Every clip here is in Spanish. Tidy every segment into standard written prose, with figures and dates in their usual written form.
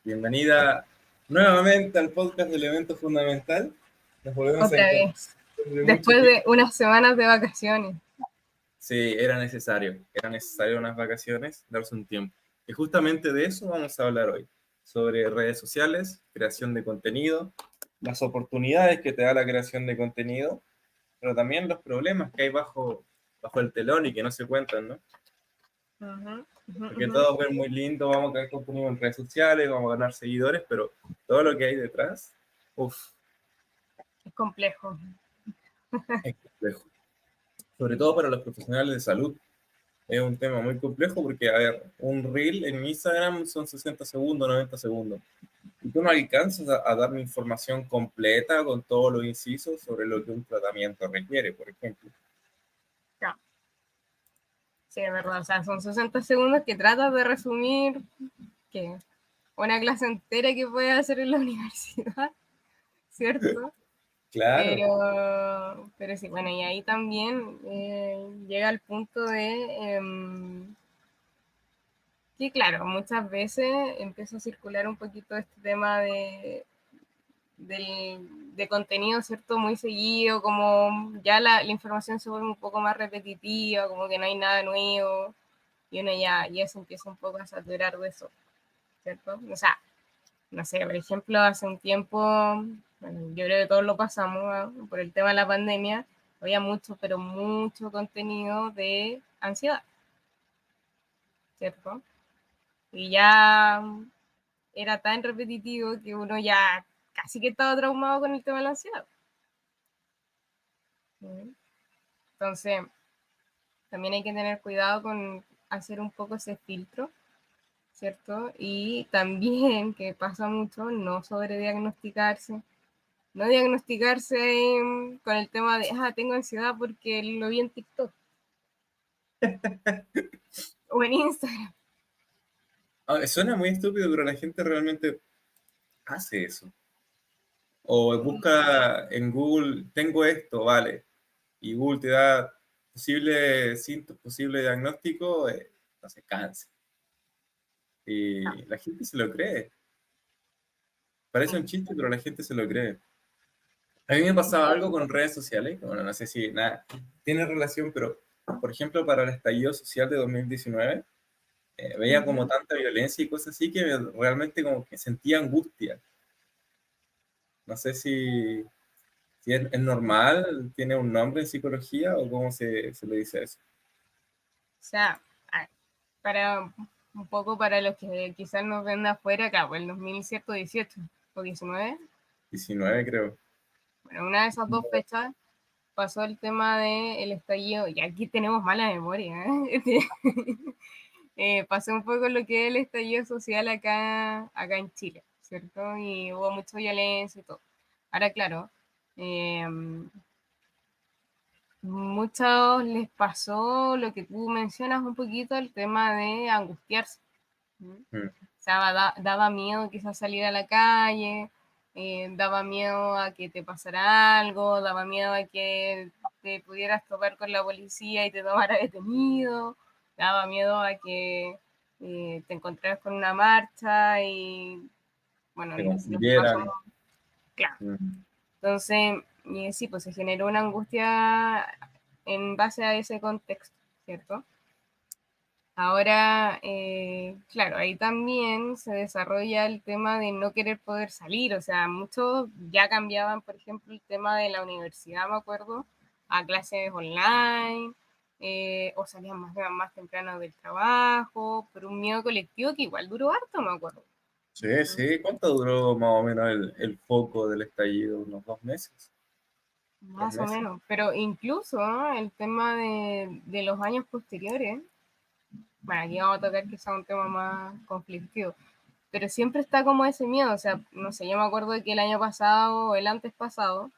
Bienvenida nuevamente al podcast del evento fundamental. Nos volvemos a Otra encontrar vez, después de mucho después de tiempo. unas semanas de vacaciones. Sí, era necesario unas vacaciones, darse un tiempo. Y justamente de eso vamos a hablar hoy, sobre redes sociales, creación de contenido, las oportunidades que te da la creación de contenido, pero también los problemas que hay bajo el telón y que no se cuentan, ¿no? Ujú, Porque ujú. todo es muy lindo, vamos a crear contenido en redes sociales, vamos a ganar seguidores, pero todo lo que hay detrás, uff, Es complejo. es complejo. Sobre todo para los profesionales de salud. Es un tema muy complejo porque, a ver, un reel en Instagram son 60 segundos, 90 segundos. Y tú no alcanzas a darme información completa con todos los incisos sobre lo que un tratamiento requiere, por ejemplo. Ya. Sí, es verdad. O sea, son 60 segundos que tratas de resumir que una clase entera que puedes hacer en la universidad, ¿cierto? Claro, Pero sí, bueno, y ahí también llega el punto de que, claro, muchas veces empieza a circular un poquito este tema de contenido, ¿cierto? Muy seguido, como ya la información se vuelve un poco más repetitiva, como que no hay nada nuevo, y uno ya se empieza un poco a saturar de eso, ¿cierto? O sea, no sé, por ejemplo, hace un tiempo, bueno, yo creo que todos lo pasamos, ¿no? Por el tema de la pandemia, había mucho, pero mucho contenido de ansiedad, ¿cierto? Y ya era tan repetitivo que uno ya casi que estaba traumado con el tema de la ansiedad. ¿Sí? Entonces, también hay que tener cuidado con hacer un poco ese filtro, ¿cierto? Y también, que pasa mucho, no sobrediagnosticarse, no diagnosticarse con el tema de, tengo ansiedad porque lo vi en TikTok o en Instagram. suena muy estúpido, pero la gente realmente hace eso. O busca en Google, tengo esto, vale, y Google te da posible síntomas, posible diagnóstico, no sé, cáncer. No, Y la gente se lo cree. Parece un chiste, pero la gente se lo cree. A mí me pasaba algo con redes sociales, que, bueno, no sé si nada tiene relación, pero por ejemplo, para el estallido social de 2019, veía como uh-huh. tanta violencia y cosas así que realmente como que sentía angustia. No sé si es normal, tiene un nombre en psicología o cómo se le dice eso. O sea, para un poco para los que quizás nos ven de afuera, acá, pues el 2118 o 19, 19 creo. bueno, una de esas dos fechas pasó el tema del estallido, y aquí tenemos mala memoria, ¿eh? Pasó un poco lo que es el estallido social acá en Chile, ¿cierto? Y hubo mucha violencia y todo. Ahora, claro, eh, muchos les pasó lo que tú mencionas un poquito, el tema de angustiarse. ¿Mm? Mm. O sea, daba miedo quizás salir a la calle, daba miedo a que te pasara algo, daba miedo a que te pudieras topar con la policía y te tomara detenido, daba miedo a que te encontraras con una marcha y, bueno, Que los que no somos, confundieran. claro. Mm. Entonces, sí, pues se generó una angustia en base a ese contexto, ¿cierto? Ahora, claro, ahí también se desarrolla el tema de no querer poder salir, o sea, muchos ya cambiaban, por ejemplo, el tema de la universidad, me acuerdo, a clases online, o salían más temprano del trabajo, por un miedo colectivo que igual duró harto, me acuerdo. Sí, sí. ¿Cuánto duró más o menos el foco del estallido? ¿Unos 2 meses? ¿Tres Más o meses? menos, pero incluso, ¿no? El tema de los años posteriores, bueno, aquí vamos a tocar quizá un tema más conflictivo, pero siempre está como ese miedo, o sea, no sé, yo me acuerdo de que el año pasado o el antes pasado,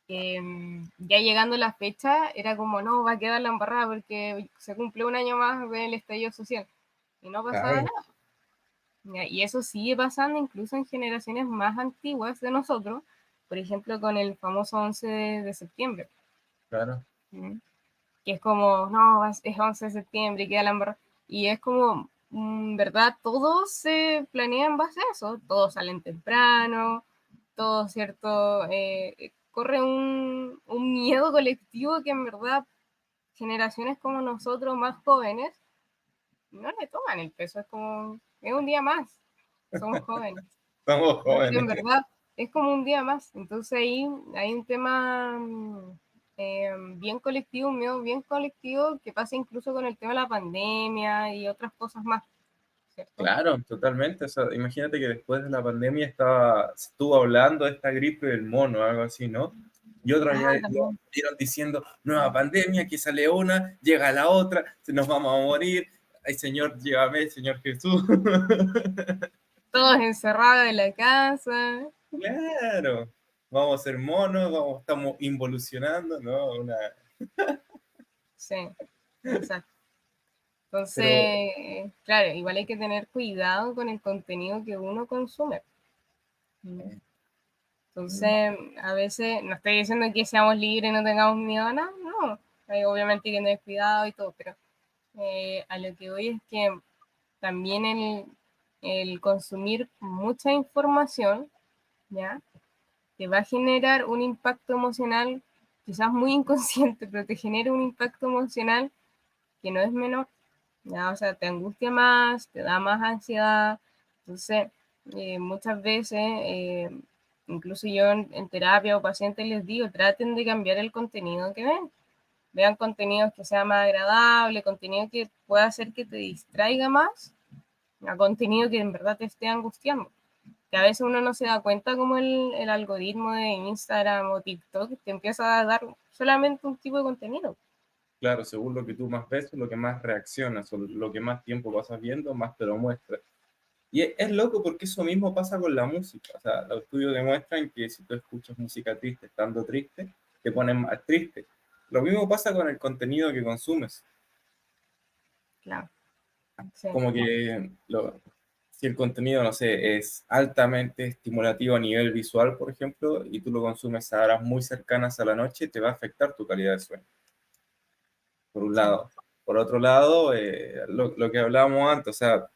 ya llegando la fecha, era como, no, va a quedar la embarrada porque se cumple un año más del estallido social, y no pasaba Claro, nada. Y eso sigue pasando incluso en generaciones más antiguas de nosotros, por ejemplo, con el famoso 11 de septiembre, claro. ¿sí? Que es como, no, es 11 de septiembre y queda la embarrada. Y es como ¿verdad? Todo se planea en base a eso, todos salen temprano, todo, ¿cierto? Corre un miedo colectivo que en verdad generaciones como nosotros, más jóvenes, no le toman el peso, es un día más, somos jóvenes. Somos Pero en jóvenes. verdad es como un día más, entonces ahí hay un tema bien colectivo, un miedo bien colectivo que pasa incluso con el tema de la pandemia y otras cosas más, ¿cierto? Claro, totalmente. O sea, imagínate que después de la pandemia se estuvo hablando de esta gripe del mono, algo así, ¿no? Y otros Ah, ya también. vieron diciendo, nueva pandemia, que sale una, llega la otra, se nos vamos a morir. Ay, Señor, llévame, Señor Jesús. Todos encerrados en la casa. Claro, vamos a ser monos, estamos involucionando, ¿no? Sí, exacto. Pero Entonces, claro, igual hay que tener cuidado con el contenido que uno consume. Entonces, a veces, no estoy diciendo que seamos libres y no tengamos miedo a nada, no. Obviamente hay que tener cuidado y todo, pero a lo que voy es que también el consumir mucha información, ¿ya? Te va a generar un impacto emocional, quizás muy inconsciente, pero te genera un impacto emocional que no es menor, ¿ya? O sea, te angustia más, te da más ansiedad. Entonces, muchas veces, incluso yo en terapia o pacientes les digo, traten de cambiar el contenido que ven. Vean contenidos que sea más agradable, contenido que pueda hacer que te distraiga más, a contenido que en verdad te esté angustiando. Que a veces uno no se da cuenta como el algoritmo de Instagram o TikTok te empieza a dar solamente un tipo de contenido. claro, según lo que tú más ves, lo que más reaccionas, o lo que más tiempo pasas viendo, más te lo muestra. Y es loco porque eso mismo pasa con la música. O sea, los estudios demuestran que si tú escuchas música triste estando triste, te pones más triste. Lo mismo pasa con el contenido que consumes. Claro, sí, Como que si el contenido, no sé, es altamente estimulativo a nivel visual, por ejemplo, y tú lo consumes a horas muy cercanas a la noche, te va a afectar tu calidad de sueño, por un sí, lado. Por otro lado, lo que hablábamos antes, o sea,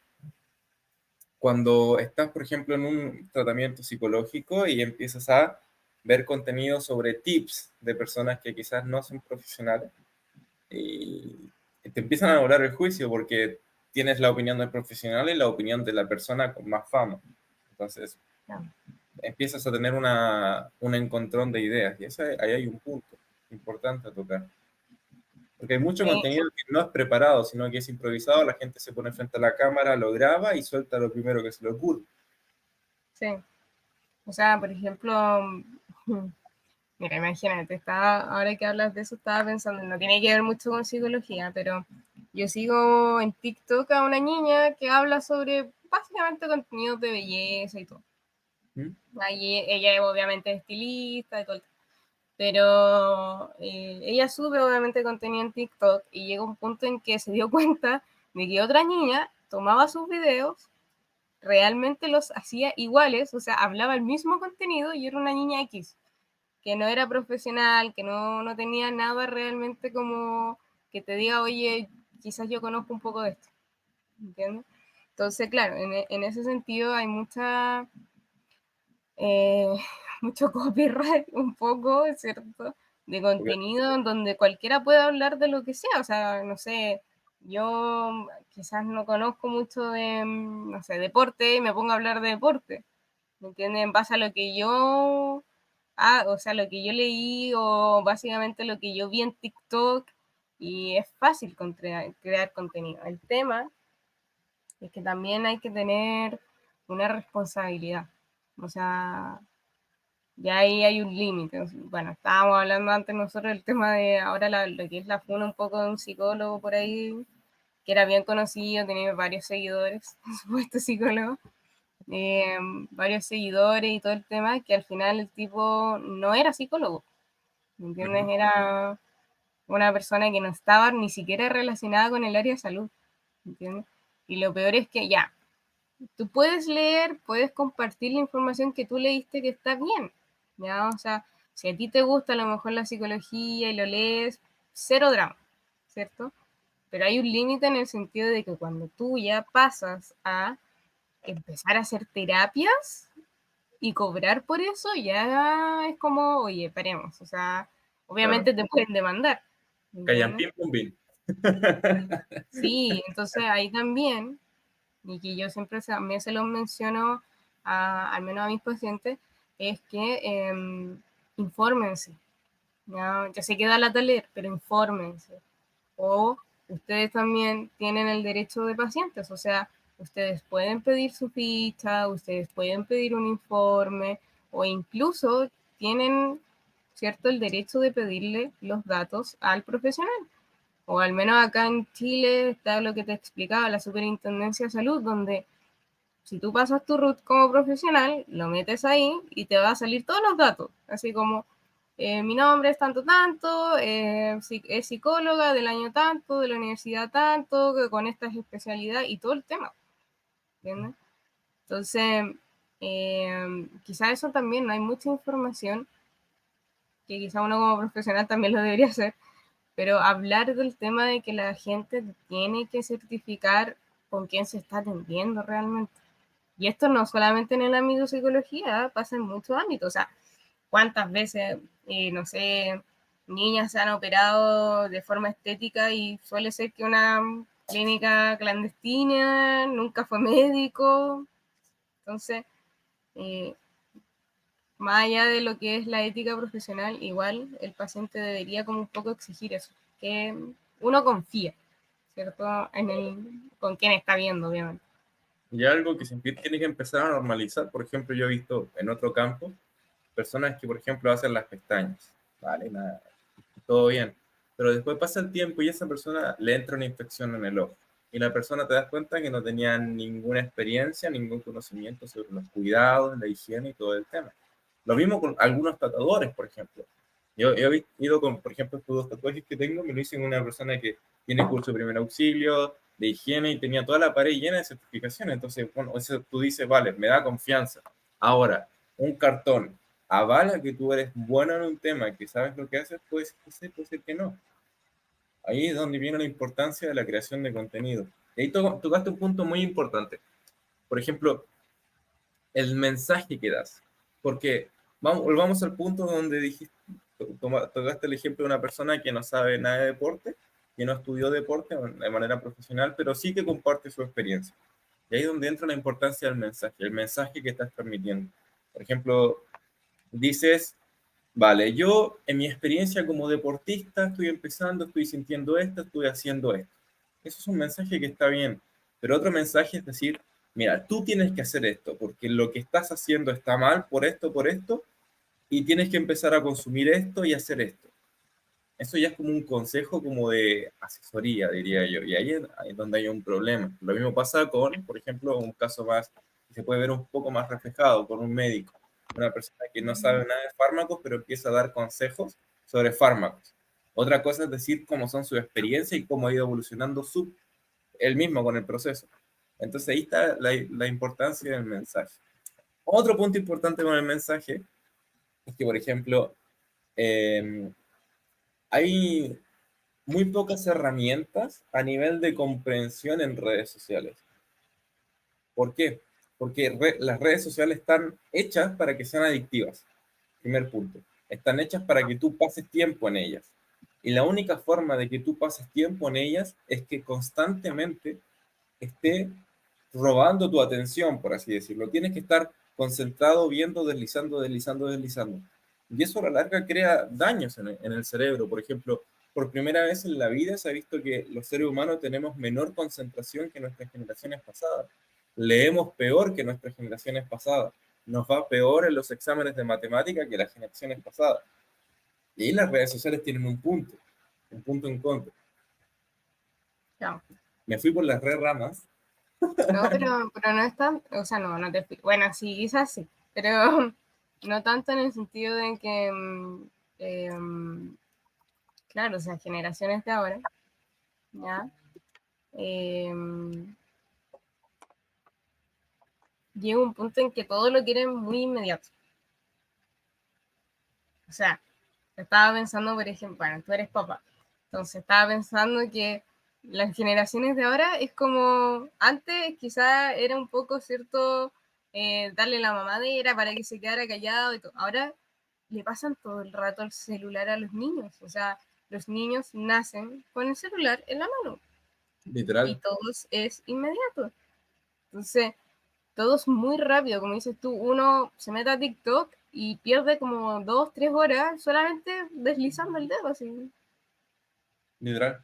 cuando estás, por ejemplo, en un tratamiento psicológico y empiezas a ver contenido sobre tips de personas que quizás no son profesionales y te empiezan a volar el juicio porque tienes la opinión del profesional y la opinión de la persona con más fama. Entonces, claro. empiezas a tener un encontrón de ideas y ahí hay un punto importante a tocar. Porque hay mucho Sí, contenido que no es preparado, sino que es improvisado, la gente se pone frente a la cámara, lo graba y suelta lo primero que se le ocurre. sí. O sea, por ejemplo, mira, imagínate, ahora que hablas de eso, estaba pensando, no tiene que ver mucho con psicología, pero yo sigo en TikTok a una niña que habla sobre básicamente contenidos de belleza y todo. ¿Mm? Ahí ella obviamente es estilista y todo, pero ella sube obviamente contenido en TikTok y llega un punto en que se dio cuenta de que otra niña tomaba sus videos, realmente los hacía iguales, o sea, hablaba el mismo contenido y era una niña X, que no era profesional, que no tenía nada realmente como que te diga, oye, quizás yo conozco un poco de esto, ¿entiendes? Entonces, claro, en ese sentido hay eh, mucho copyright, un poco, ¿cierto? De Porque, contenido en donde cualquiera puede hablar de lo que sea, o sea, no sé, yo quizás no conozco mucho de, no sé, deporte y me pongo a hablar de deporte, ¿me entiendes? En base a lo que yo, o sea, lo que yo leí o básicamente lo que yo vi en TikTok y es fácil crear contenido. El tema es que también hay que tener una responsabilidad, o sea, ya ahí hay un límite. Bueno, estábamos hablando antes nosotros del tema de ahora lo que es la funa un poco de un psicólogo por ahí, que era bien conocido, tenía varios seguidores, supuesto psicólogo, eh, varios seguidores y todo el tema, que al final el tipo no era psicólogo, ¿me entiendes? ujú, Era una persona que no estaba ni siquiera relacionada con el área de salud, ¿me entiendes? Y lo peor es que ya, tú puedes leer, puedes compartir la información que tú leíste que está bien, ¿ya? O sea, si a ti te gusta a lo mejor la psicología y lo lees, cero drama, ¿cierto? pero hay un límite en el sentido de que cuando tú ya pasas a empezar a hacer terapias y cobrar por eso, ya es como, oye, paremos, o sea, Claro. obviamente te pueden demandar, Callan ¿entiendes? pim pum pim. Sí, entonces ahí también, y que yo siempre también se los menciono al menos a mis pacientes, es que infórmense, ¿ya? Ya sé que da lata leer, pero infórmense. O ustedes también tienen el derecho de pacientes, o sea, ustedes pueden pedir su ficha, ustedes pueden pedir un informe o incluso tienen, ¿cierto?, el derecho de pedirle los datos al profesional. O al menos acá en Chile está lo que te explicaba, la Superintendencia de Salud, donde si tú pasas tu RUT como profesional, lo metes ahí y te va a salir todos los datos, así como mi nombre es tanto tanto, es psicóloga del año tanto, de la universidad tanto, que con esta especialidad y todo el tema, ¿entiendes? Entonces, quizá eso también, no hay mucha información, que quizá uno como profesional también lo debería hacer, pero hablar del tema de que la gente tiene que certificar con quién se está atendiendo realmente. Y esto no solamente en el ámbito de psicología, pasa en muchos ámbitos. O sea, ¿cuántas veces, no sé, niñas se han operado de forma estética y suele ser que una clínica clandestina, nunca fue médico? Entonces, eh, más allá de lo que es la ética profesional, igual el paciente debería como un poco exigir eso, que uno confía, ¿cierto? Con quien está viendo, obviamente. Y algo que siempre tiene que empezar a normalizar, por ejemplo, yo he visto en otro campo personas que, por ejemplo, hacen las pestañas, ¿vale? Nada, todo bien. Pero después pasa el tiempo y a esa persona le entra una infección en el ojo. Y la persona te das cuenta que no tenía ninguna experiencia, ningún conocimiento sobre los cuidados, la higiene y todo el tema. Lo mismo con algunos tatuadores, por ejemplo. Yo he ido con, por ejemplo, estos dos tatuajes que tengo, me lo hice en una persona que tiene curso de primer auxilio, de higiene y tenía toda la pared llena de certificaciones. Entonces, bueno, eso tú dices, vale, me da confianza. Ahora, un cartón avala que tú eres bueno en un tema, que sabes lo que haces, pues puede ser que no. Ahí es donde viene la importancia de la creación de contenido. Y ahí tocaste un punto muy importante. Por ejemplo, el mensaje que das. Porque volvamos al punto donde dijiste, tocaste el ejemplo de una persona que no sabe nada de deporte, que no estudió deporte de manera profesional, pero sí que comparte su experiencia. Y ahí es donde entra la importancia del mensaje, el mensaje que estás transmitiendo. Por ejemplo, dices, vale, yo en mi experiencia como deportista estoy empezando, estoy sintiendo esto, estoy haciendo esto. Eso es un mensaje que está bien, pero otro mensaje es decir, mira, tú tienes que hacer esto porque lo que estás haciendo está mal por esto, y tienes que empezar a consumir esto y hacer esto. Eso ya es como un consejo como de asesoría, diría yo, y ahí es donde hay un problema. Lo mismo pasa con, por ejemplo, un caso más, que se puede ver un poco más reflejado con un médico, una persona que no sabe nada de fármacos, pero empieza a dar consejos sobre fármacos. Otra cosa es decir cómo son sus experiencias y cómo ha ido evolucionando él mismo con el proceso. Entonces ahí está la importancia del mensaje. Otro punto importante con el mensaje es que, por ejemplo, eh, hay muy pocas herramientas a nivel de comprensión en redes sociales. ¿Por qué? Porque las redes sociales están hechas para que sean adictivas. Primer punto. Están hechas para que tú pases tiempo en ellas. Y la única forma de que tú pases tiempo en ellas es que constantemente esté robando tu atención, por así decirlo. Tienes que estar concentrado viendo, deslizando, deslizando, deslizando. Y eso a la larga crea daños en el cerebro. Por ejemplo, por primera vez en la vida se ha visto que los seres humanos tenemos menor concentración que nuestras generaciones pasadas. Leemos peor que nuestras generaciones pasadas. Nos va peor en los exámenes de matemática que las generaciones pasadas. Y ahí las redes sociales tienen un punto en contra. No, Me fui por las re ramas. no, pero no es tan, o sea, no te bueno, sí, quizás sí, pero no tanto en el sentido de que, claro, o sea, generaciones de ahora, ¿ya? Llega un punto en que todo lo quieren muy inmediato. O sea, estaba pensando, por ejemplo, bueno, tú eres papá, entonces estaba pensando que las generaciones de ahora es como, antes quizá era un poco, ¿cierto? Darle la mamadera para que se quedara callado y todo. Ahora le pasan todo el rato el celular a los niños, o sea, los niños nacen con el celular en la mano y Literal. todos es inmediato. Entonces, todo es muy rápido, como dices tú, uno se mete a TikTok y pierde como 2, 3 horas solamente deslizando el dedo así. Literal.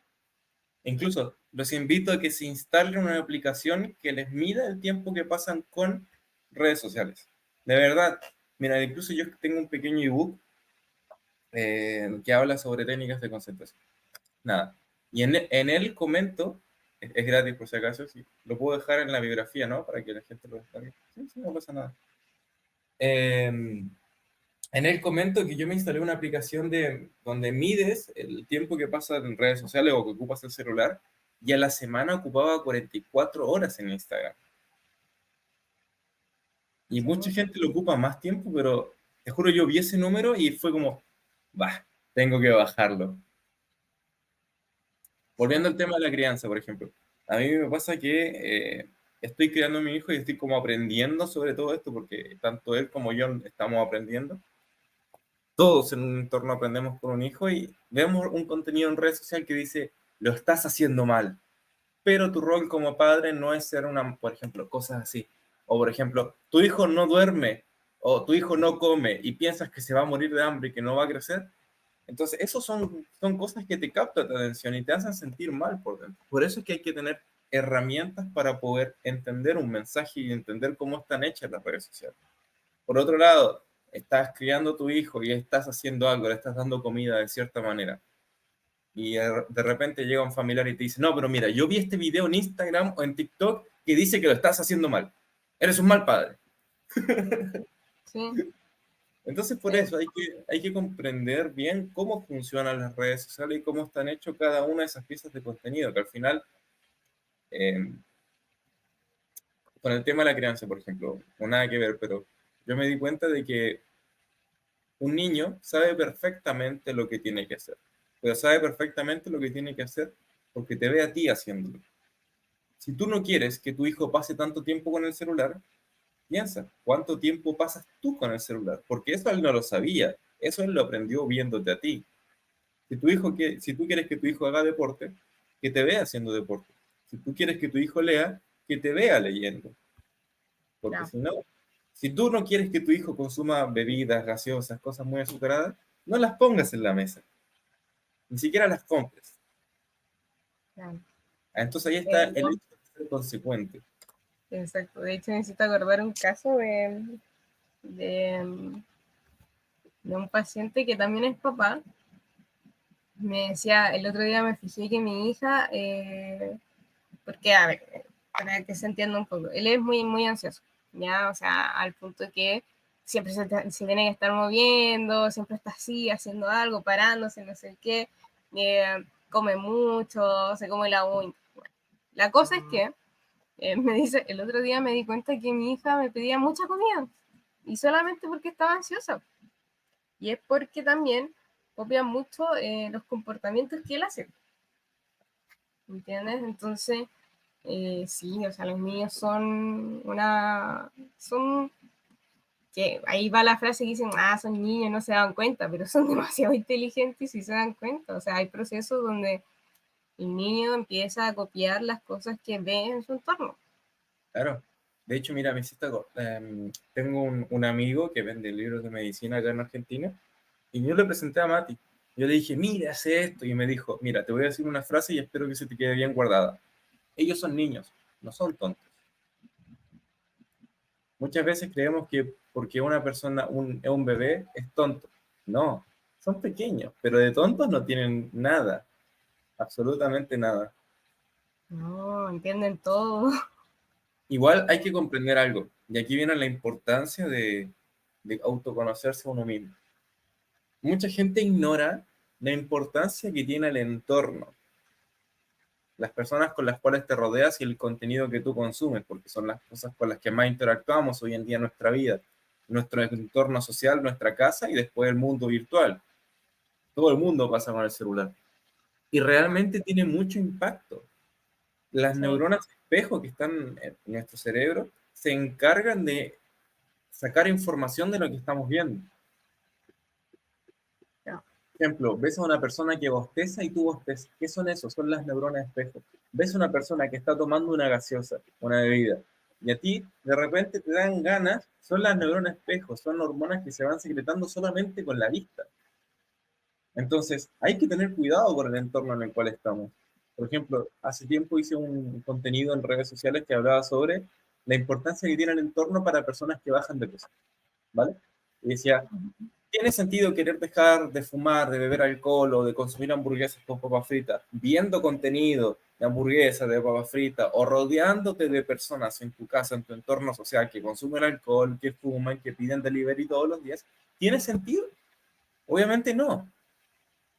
Incluso los invito a que se instalen una aplicación que les mida el tiempo que pasan con redes sociales. De verdad. Mira, incluso yo tengo un pequeño ebook que habla sobre técnicas de concentración. Nada. Y en él comento, es gratis por si acaso, sí, lo puedo dejar en la biografía, ¿no? Para que la gente lo descargue. Sí, sí, no pasa nada. En él comento que yo me instalé una aplicación donde mides el tiempo que pasa en redes sociales o que ocupas el celular, y a la semana ocupaba 44 horas en Instagram. Y Sí, mucha gente lo ocupa más tiempo, pero te juro, yo vi ese número y fue como, bah, tengo que bajarlo. sí, Volviendo al tema de la crianza, por ejemplo, a mí me pasa que estoy criando a mi hijo y estoy como aprendiendo sobre todo esto, porque tanto él como yo estamos aprendiendo. Todos en un entorno aprendemos con un hijo y vemos un contenido en red social que dice, lo estás haciendo mal, pero tu rol como padre no es ser una, por ejemplo, cosas así. O por ejemplo, tu hijo no duerme o tu hijo no come y piensas que se va a morir de hambre y que no va a crecer. Entonces, esos son cosas que te captan tu atención y te hacen sentir mal por dentro. Por eso es que hay que tener herramientas para poder entender un mensaje y entender cómo están hechas las redes sociales. Por otro lado, estás criando a tu hijo y estás haciendo algo, le estás dando comida de cierta manera. Y de repente llega un familiar y te dice, no, pero mira, yo vi este video en Instagram o en TikTok que dice que lo estás haciendo mal. Eres un mal padre. sí, Entonces, por eso hay que comprender bien cómo funcionan las redes sociales y cómo están hechas cada una de esas piezas de contenido, que al final, eh, con el tema de la crianza, por ejemplo, no nada que ver, pero yo me di cuenta de que un niño sabe perfectamente lo que tiene que hacer, pero sabe perfectamente lo que tiene que hacer porque te ve a ti haciéndolo. Si tú no quieres que tu hijo pase tanto tiempo con el celular, piensa, ¿cuánto tiempo pasas tú con el celular? Porque eso él no lo sabía, eso él lo aprendió viéndote a ti. Si tú quieres que tu hijo haga deporte, que te vea haciendo deporte. Si tú quieres que tu hijo lea, que te vea leyendo. Porque claro, si no, si tú no quieres que tu hijo consuma bebidas, gaseosas, cosas muy azucaradas, no las pongas en la mesa. Ni siquiera las compres. claro. Entonces ahí está el Yo, hecho de ser consecuente. exacto, de hecho necesito acordar un caso de, de un paciente que también es papá. Me decía, el otro día me fijé que mi hija, porque a ver, para que se entienda un poco, él es muy, muy ansioso, ¿ya? O sea, al punto que siempre se tiene que estar moviendo, siempre está así, haciendo algo, parándose, no sé qué, come mucho, se come la uña. Bueno, la cosa es que me dice, el otro día me di cuenta que mi hija me pedía mucha comida y solamente porque estaba ansiosa. Y es porque también copia mucho los comportamientos que él hace, ¿entiendes? Entonces, sí, o sea, los niños son, que ahí va la frase que dicen, ah, son niños, no se dan cuenta, pero son demasiado inteligentes y se dan cuenta. O sea, hay procesos donde el niño empieza a copiar las cosas que ve en su entorno. Claro. De hecho, mira, me hiciste tengo un amigo que vende libros de medicina acá en Argentina y yo le presenté a Mati. Yo le dije, mira, hace esto. Y me dijo, mira, te voy a decir una frase y espero que se te quede bien guardada. Ellos son niños, no son tontos. Muchas veces creemos que porque una persona, es un bebé, es tonto. No, son pequeños, pero de tontos no tienen nada, absolutamente nada. No, entienden todo. Igual hay que comprender algo, y aquí viene la importancia de autoconocerse a uno mismo. Mucha gente ignora la importancia que tiene el entorno, las personas con las cuales te rodeas y el contenido que tú consumes, porque son las cosas con las que más interactuamos hoy en día en nuestra vida, nuestro entorno social, nuestra casa y después el mundo virtual. Todo el mundo pasa con el celular. Y realmente tiene mucho impacto. Las Sí, neuronas espejo que están en nuestro cerebro se encargan de sacar información de lo que estamos viendo. no, Por ejemplo, ves a una persona que bosteza y tú bostezas. ¿Qué son esos? Son las neuronas espejo. Ves a una persona que está tomando una gaseosa, una bebida, y a ti de repente te dan ganas, son las neuronas espejo, son hormonas que se van secretando solamente con la vista. Entonces, hay que tener cuidado con el entorno en el cual estamos. Por ejemplo, hace tiempo hice un contenido en redes sociales que hablaba sobre la importancia que tiene el entorno para personas que bajan de peso, ¿vale? Y decía, ¿tiene sentido querer dejar de fumar, de beber alcohol o de consumir hamburguesas con papas fritas, viendo contenido de hamburguesas, de papas fritas, o rodeándote de personas en tu casa, en tu entorno social, que consumen alcohol, que fuman, que piden delivery todos los días? ¿Tiene sentido? Obviamente no.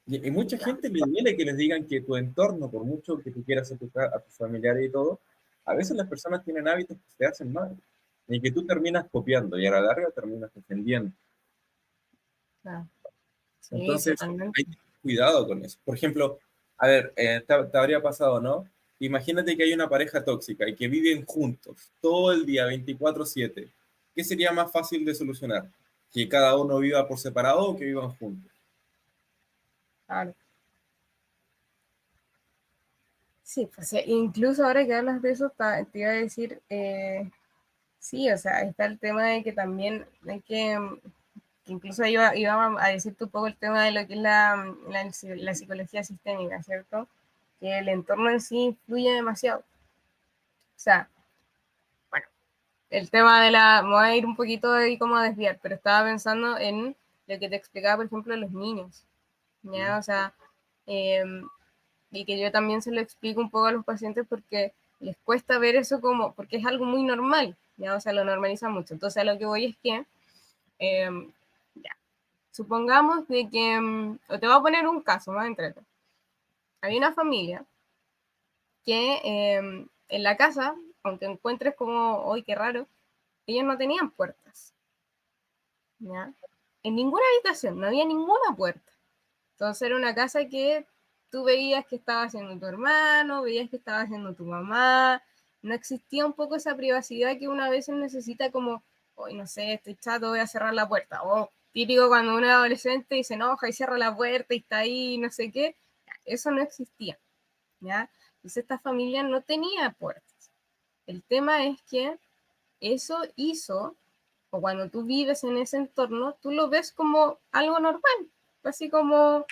Y mucha no, gente le duele que les digan que tu entorno, por mucho que tú quieras a tus familiares y todo, a veces las personas tienen hábitos que te hacen mal y que tú terminas copiando y a la larga terminas defendiendo. no. Sí, Entonces, totalmente. hay que tener cuidado con eso. Por ejemplo, a ver, te habría pasado, ¿no? Imagínate que hay una pareja tóxica y que viven juntos todo el día, 24/7. ¿Qué sería más fácil de solucionar? ¿Que cada uno viva por separado o que vivan juntos? Claro. Sí, pues incluso ahora que hablas de eso, te iba a decir, sí, o sea, está el tema de que también hay que incluso iba a decirte un poco el tema de lo que es la psicología sistémica, ¿cierto? Que el entorno en sí influye demasiado. O sea, bueno, el tema me voy a ir un poquito ahí como a desviar, pero estaba pensando en lo que te explicaba, por ejemplo, los niños, ¿ya? O sea, eh, y que yo también se lo explico un poco a los pacientes porque les cuesta ver eso como, porque es algo muy normal, ¿ya? O sea, lo normalizan mucho. Entonces, a lo que voy es que, eh, ya, supongamos de que, o te voy a poner un caso más entre. Había una familia que en la casa, aunque encuentres como, hoy qué raro, ellos no tenían puertas, ¿ya? En ninguna habitación, no había ninguna puerta. Entonces era una casa que tú veías que estaba haciendo tu hermano, veías que estaba haciendo tu mamá, no existía un poco esa privacidad que una vez necesita como, hoy no sé, estoy chato, voy a cerrar la puerta. O típico cuando uno es adolescente y se enoja y cierra la puerta y está ahí, no sé qué. Eso no existía, ¿ya? Entonces esta familia no tenía puertas. El tema es que eso hizo, o cuando tú vives en ese entorno, tú lo ves como algo normal, así como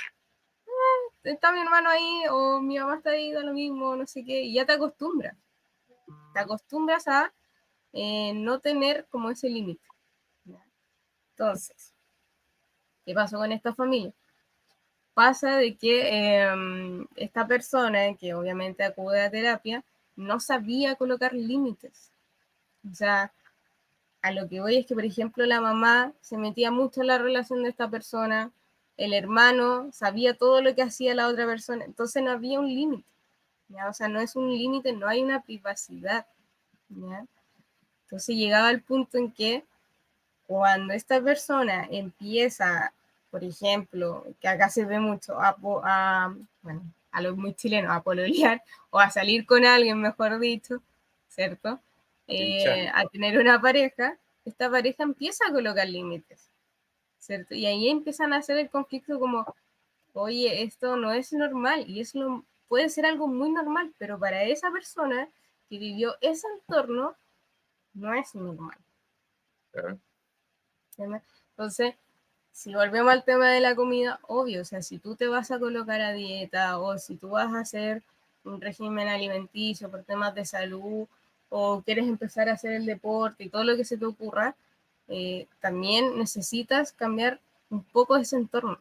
está mi hermano ahí o mi mamá está ahí, da lo mismo, no sé qué, y ya te acostumbras a no tener como ese límite. Entonces, ¿qué pasó con esta familia? Pasa de que esta persona, que obviamente acude a terapia, no sabía colocar límites. O sea, a lo que voy es que, por ejemplo, la mamá se metía mucho en la relación de esta persona, el hermano sabía todo lo que hacía la otra persona, entonces no había un límite, ¿ya? O sea, no es un límite, no hay una privacidad, ¿ya? Entonces llegaba al punto en que cuando esta persona empieza, por ejemplo, que acá se ve mucho, bueno, a los muy chilenos, a pololear o a salir con alguien, mejor dicho, ¿cierto? Pinchar. A tener una pareja, esta pareja empieza a colocar límites, ¿cierto? Y ahí empiezan a hacer el conflicto como, oye, esto no es normal y puede ser algo muy normal, pero para esa persona que vivió ese entorno no es normal. Claro. ¿Entiendes? Entonces, si volvemos al tema de la comida, obvio, o sea, si tú te vas a colocar a dieta o si tú vas a hacer un régimen alimenticio por temas de salud o quieres empezar a hacer el deporte y todo lo que se te ocurra, también necesitas cambiar un poco ese entorno,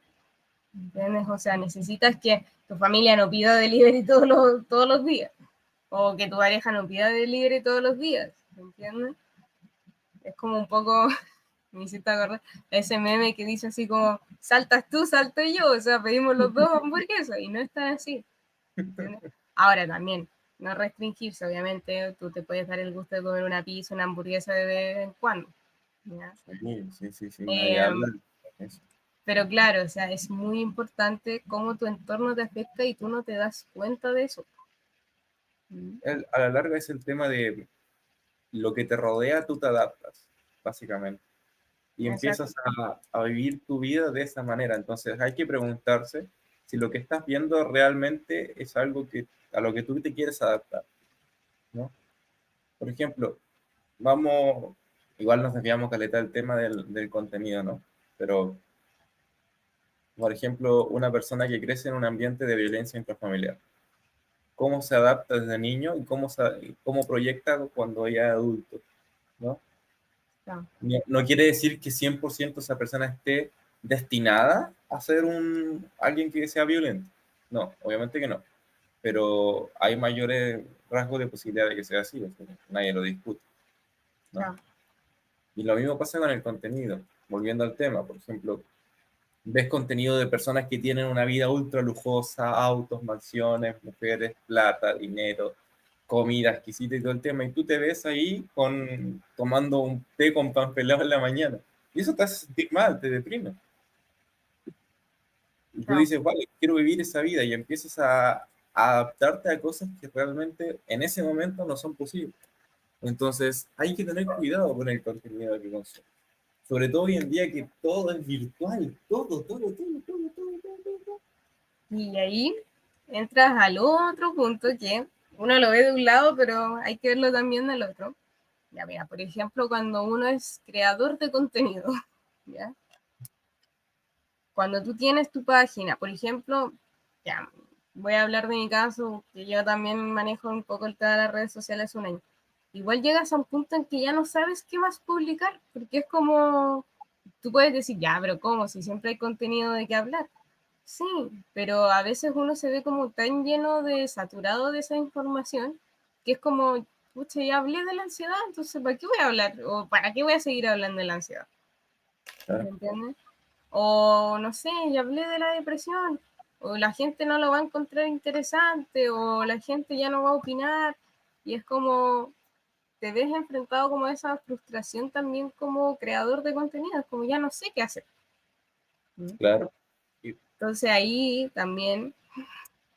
¿entiendes? O sea, necesitas que tu familia no pida delivery todos los días o que tu pareja no pida delivery todos los días, ¿entiendes? Es como un poco me hiciste acordar ese meme que dice así como, saltas tú, salto yo, o sea, pedimos los dos hamburguesas y no es tan así, ¿entiendes? Ahora también, no restringirse, obviamente, tú te puedes dar el gusto de comer una pizza, una hamburguesa de vez en cuando, ¿ya? Sí, sí, sí, sí, nadie Eh, habla de eso. pero claro, o sea, es muy importante cómo tu entorno te afecta y tú no te das cuenta de eso, Mm, A la larga es el tema de lo que te rodea, tú te adaptas, básicamente. Y exacto. empiezas a vivir tu vida de esa manera. Entonces hay que preguntarse si lo que estás viendo realmente es algo a lo que tú te quieres adaptar, ¿no? Por ejemplo, vamos, igual nos desviamos caleta del tema del contenido, ¿no? Pero, por ejemplo, una persona que crece en un ambiente de violencia intrafamiliar, ¿cómo se adapta desde niño y cómo proyecta cuando ya es adulto, ¿no? Claro, No quiere decir que 100% esa persona esté destinada a ser alguien que sea violento. No, obviamente que no. Pero hay mayores rasgos de posibilidad de que sea así, o sea, nadie lo discute, ¿no? claro. Y lo mismo pasa con el contenido. Volviendo al tema, por ejemplo, ves contenido de personas que tienen una vida ultra lujosa, autos, mansiones, mujeres, plata, dinero, comida exquisita y todo el tema, y tú te ves ahí tomando un té con pan pelado en la mañana. Y eso te hace sentir mal, te deprime. Y tú Claro. dices, vale, quiero vivir esa vida y empiezas a adaptarte a cosas que realmente en ese momento no son posibles. Entonces, hay que tener cuidado con el contenido que consumes. Sobre todo hoy en día que todo es virtual, todo. Y ahí entras al otro punto que uno lo ve de un lado, pero hay que verlo también del otro. Ya mira, por ejemplo, cuando uno es creador de contenido, ¿ya? Cuando tú tienes tu página, por ejemplo, ya, voy a hablar de mi caso, que yo también manejo un poco el tema de las redes sociales un año. Igual llegas a un punto en que ya no sabes qué más publicar, porque es como, tú puedes decir, ya, pero ¿cómo? Si siempre hay contenido de qué hablar. Sí, pero a veces uno se ve como tan lleno de, saturado de esa información, que es como, pucha, ya hablé de la ansiedad, entonces ¿para qué voy a hablar? ¿O para qué voy a seguir hablando de la ansiedad? ¿Me Claro, entiendes? O no sé, ya hablé de la depresión, o la gente no lo va a encontrar interesante, o la gente ya no va a opinar, y es como, te ves enfrentado como a esa frustración también como creador de contenido, como ya no sé qué hacer. ¿Mm? claro. Y Entonces ahí también,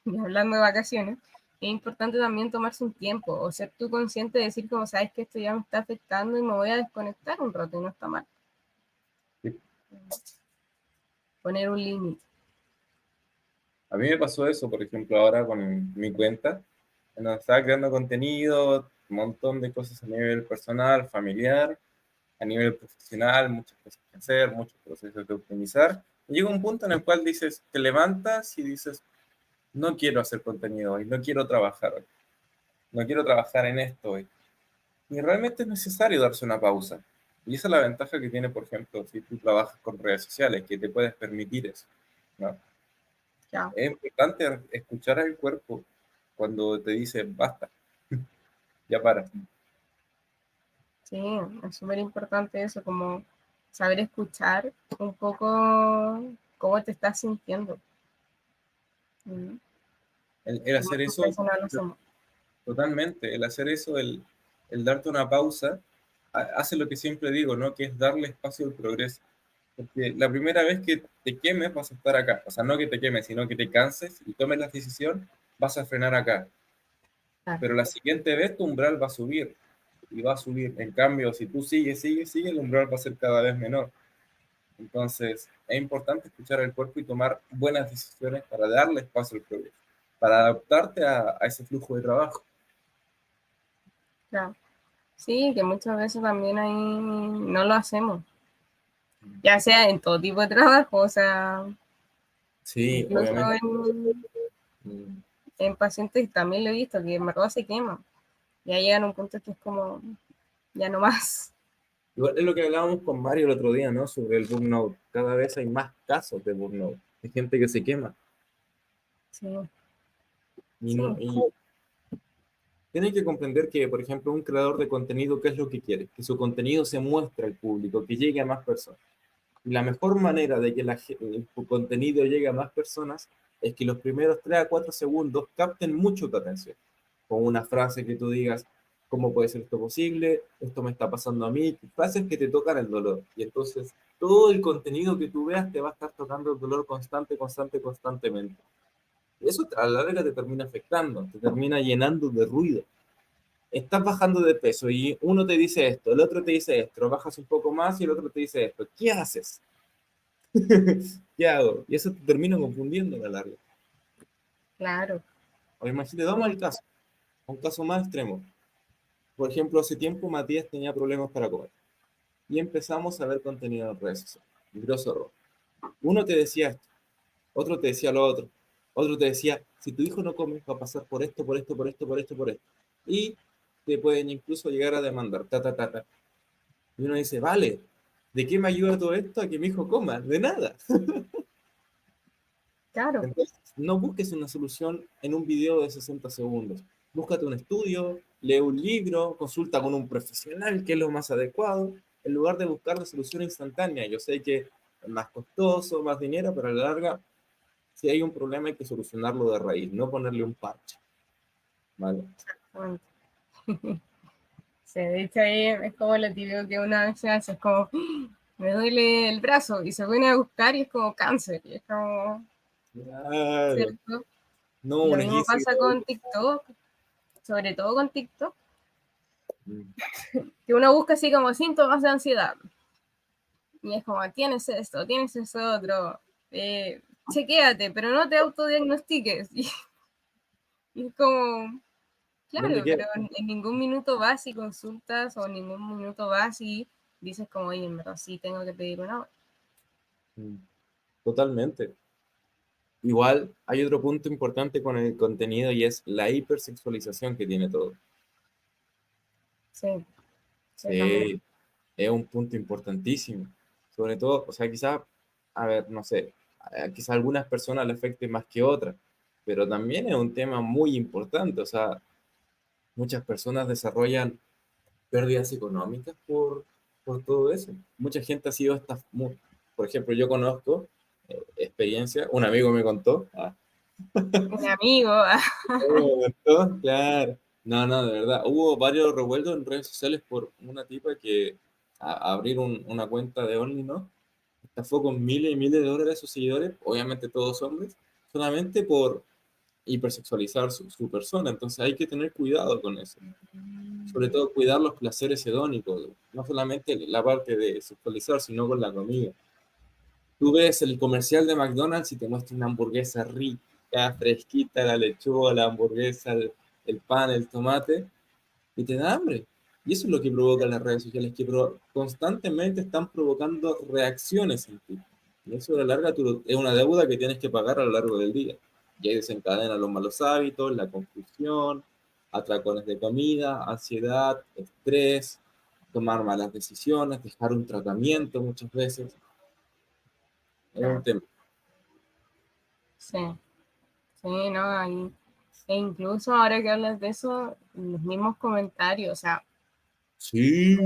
y hablando de vacaciones, es importante también tomarse un tiempo, o ser tú consciente de decir como, sabes que esto ya me está afectando y me voy a desconectar un rato y no está mal. sí, Poner un límite. a mí me pasó eso, por ejemplo, ahora con mi cuenta, en donde estaba creando contenido, un montón de cosas a nivel personal, familiar, a nivel profesional, muchas cosas que hacer, muchos procesos que optimizar. Y llega un punto en el cual dices, te levantas y dices, no quiero hacer contenido hoy, no quiero trabajar hoy, no quiero trabajar en esto hoy. Y realmente es necesario darse una pausa. Y esa es la ventaja que tiene, por ejemplo, si tú trabajas con redes sociales, que te puedes permitir eso, ¿no? Ya. Es importante escuchar al cuerpo cuando te dice, basta, ya para. Sí, es súper importante eso, como saber escuchar un poco cómo te estás sintiendo. ¿Mm? El Que hacer muchas eso, veces no lo hacemos. totalmente, el hacer eso, el darte una pausa, hace lo que siempre digo, ¿no? Que es darle espacio al progreso. Porque la primera vez que te quemes vas a estar acá. O sea, no que te quemes, sino que te canses y tomes la decisión, vas a frenar acá. Claro, Pero la siguiente vez tu umbral va a subir y va a subir. En cambio, si tú sigues, el umbral va a ser cada vez menor. Entonces, es importante escuchar al cuerpo y tomar buenas decisiones para darle espacio al progreso, para adaptarte a ese flujo de trabajo. claro. Sí, que muchas veces también ahí no lo hacemos, ya sea en todo tipo de trabajo, o sea, Sí, incluso obviamente. en pacientes también lo he visto, que en verdad se queman. Ya llegan a un punto que es como, ya no más. Igual es lo que hablábamos con Mario el otro día, ¿no? Sobre el burnout. Cada vez hay más casos de burnout. Hay gente que se quema. Sí, Y, sí, no, y tienen que comprender que, por ejemplo, un creador de contenido, ¿qué es lo que quiere? Que su contenido se muestre al público, que llegue a más personas. Y la mejor manera de que el contenido llegue a más personas es que los primeros 3 a 4 segundos capten mucho tu atención. Con una frase que tú digas, ¿cómo puede ser esto posible? Esto me está pasando a mí. Frases que te tocan el dolor. Y entonces todo el contenido que tú veas te va a estar tocando el dolor constantemente. Eso a la larga te termina afectando, te termina llenando de ruido. Estás bajando de peso y uno te dice esto, el otro te dice esto, bajas un poco más y el otro te dice esto. ¿Qué haces? ¿Qué hago? Y eso te termina confundiendo a la larga. Claro. O imagínate, vamos al caso, a un caso más extremo. Por ejemplo, hace tiempo Matías tenía problemas para comer y empezamos a ver contenido en redes sociales. Grosso error. Uno te decía esto, otro te decía lo otro, otro te decía, si tu hijo no come, va a pasar por esto, por esto, por esto, por esto, por esto. Y te pueden incluso llegar a demandar, ta, ta, ta, ta. Y uno dice, vale, ¿de qué me ayuda todo esto a que mi hijo coma? De nada. Claro. Entonces, no busques una solución en un video de 60 segundos. Búscate un estudio, lee un libro, consulta con un profesional, que es lo más adecuado, en lugar de buscar la solución instantánea. Yo sé que es más costoso, más dinero, pero a la larga, si hay un problema hay que solucionarlo de raíz, no ponerle un parche. ¿Vale? Bueno, sí, de hecho ahí es como lo típico que una vez se hace, es como, me duele el brazo, y se pone a buscar y es como cáncer, y es como, Claro. ¿cierto? No, Y lo un mismo esguince. pasa con TikTok, sobre todo con TikTok, Mm. que uno busca así como síntomas de ansiedad, y es como, tienes esto, tienes eso otro, chequéate, pero no te autodiagnostiques, y es como, ¿Dónde claro, pero queda? en ningún minuto vas y consultas, o en ningún minuto vas y dices como, oye, en verdad sí tengo que pedir una. Mm. Totalmente. Igual hay otro punto importante con el contenido y es la hipersexualización que tiene todo. Sí, sí, también. Sí, es un punto importantísimo. Sobre todo, o sea, quizás, a ver, no sé, quizás a algunas personas le afecte más que otras, pero también es un tema muy importante. O sea, muchas personas desarrollan pérdidas económicas por todo eso. Mucha gente ha sido hasta, por ejemplo, yo conozco experiencia, un amigo me contó, Un amigo, claro. No, no, de verdad. Hubo varios revueltos en redes sociales por una tipa que abrir una cuenta de Only, ¿no? Estafó con miles y miles de dólares a sus seguidores, obviamente todos hombres, solamente por hipersexualizar su persona. Entonces hay que tener cuidado con eso. Sobre todo cuidar los placeres hedónicos, no solamente la parte de sexualizar, sino con la comida. Tú ves el comercial de McDonald's y te muestra una hamburguesa rica, fresquita, la lechuga, la hamburguesa, el pan, el tomate, y te da hambre. Y eso es lo que provocan las redes sociales, que constantemente están provocando reacciones en ti. Y eso a la larga es una deuda que tienes que pagar a lo largo del día. Y ahí desencadenan los malos hábitos, la confusión, atracones de comida, ansiedad, estrés, tomar malas decisiones, dejar un tratamiento muchas veces. Es un claro, tema. sí, sí, no, e incluso ahora que hablas de eso, los mismos comentarios, o sea, Sí.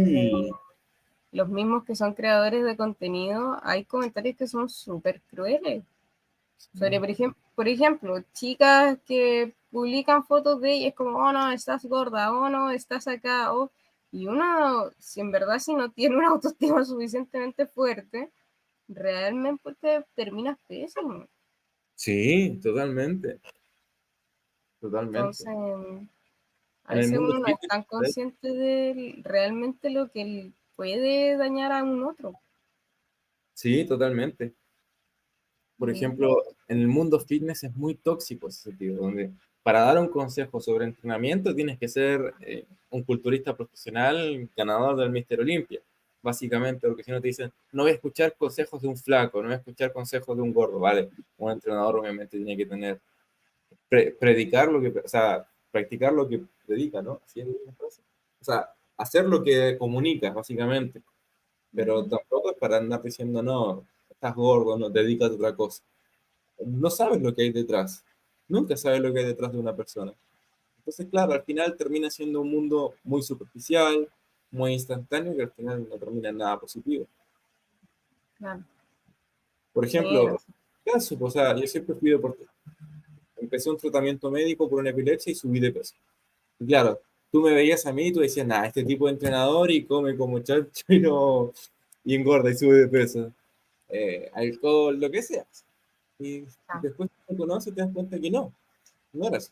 los mismos que son creadores de contenido, hay comentarios que son súper crueles. Sobre, por ejemplo, chicas que publican fotos de ellas como, oh no, estás gorda, oh no, estás acá, oh, y uno, si en verdad si no tiene una autoestima suficientemente fuerte, realmente te terminas pésimo. Sí, totalmente, totalmente. Entonces, a En el veces mundo uno no es fitness, tan consciente de realmente lo que puede dañar a un otro. sí, totalmente. Por Mm. ejemplo, en el mundo fitness es muy tóxico ese sentido, donde para dar un consejo sobre entrenamiento tienes que ser un culturista profesional ganador del Mister Olympia, básicamente, porque si no te dicen, no voy a escuchar consejos de un flaco, no voy a escuchar consejos de un gordo, ¿vale? Un entrenador obviamente tiene que tener, predicar lo que, o sea, practicar lo que predica, ¿no? Así es la frase. O sea, hacer lo que comunica, básicamente, pero Ujú. tampoco es para andar diciendo, no, estás gordo, no, dedícate a otra cosa. No sabes lo que hay detrás. Nunca sabes lo que hay detrás de una persona. Entonces, claro, al final termina siendo un mundo muy superficial, muy instantáneo, que al final no termina en nada positivo. Claro. Por Sí, no ejemplo, sé. caso, o sea, yo siempre fui deportista. Empecé un tratamiento médico por una epilepsia y subí de peso. Y claro, tú me veías a mí y tú decías, nada, este tipo de entrenador y come como chancho y engorda y sube de peso. Alcohol, lo que sea. Y No, después te conoces y te das cuenta que no era así.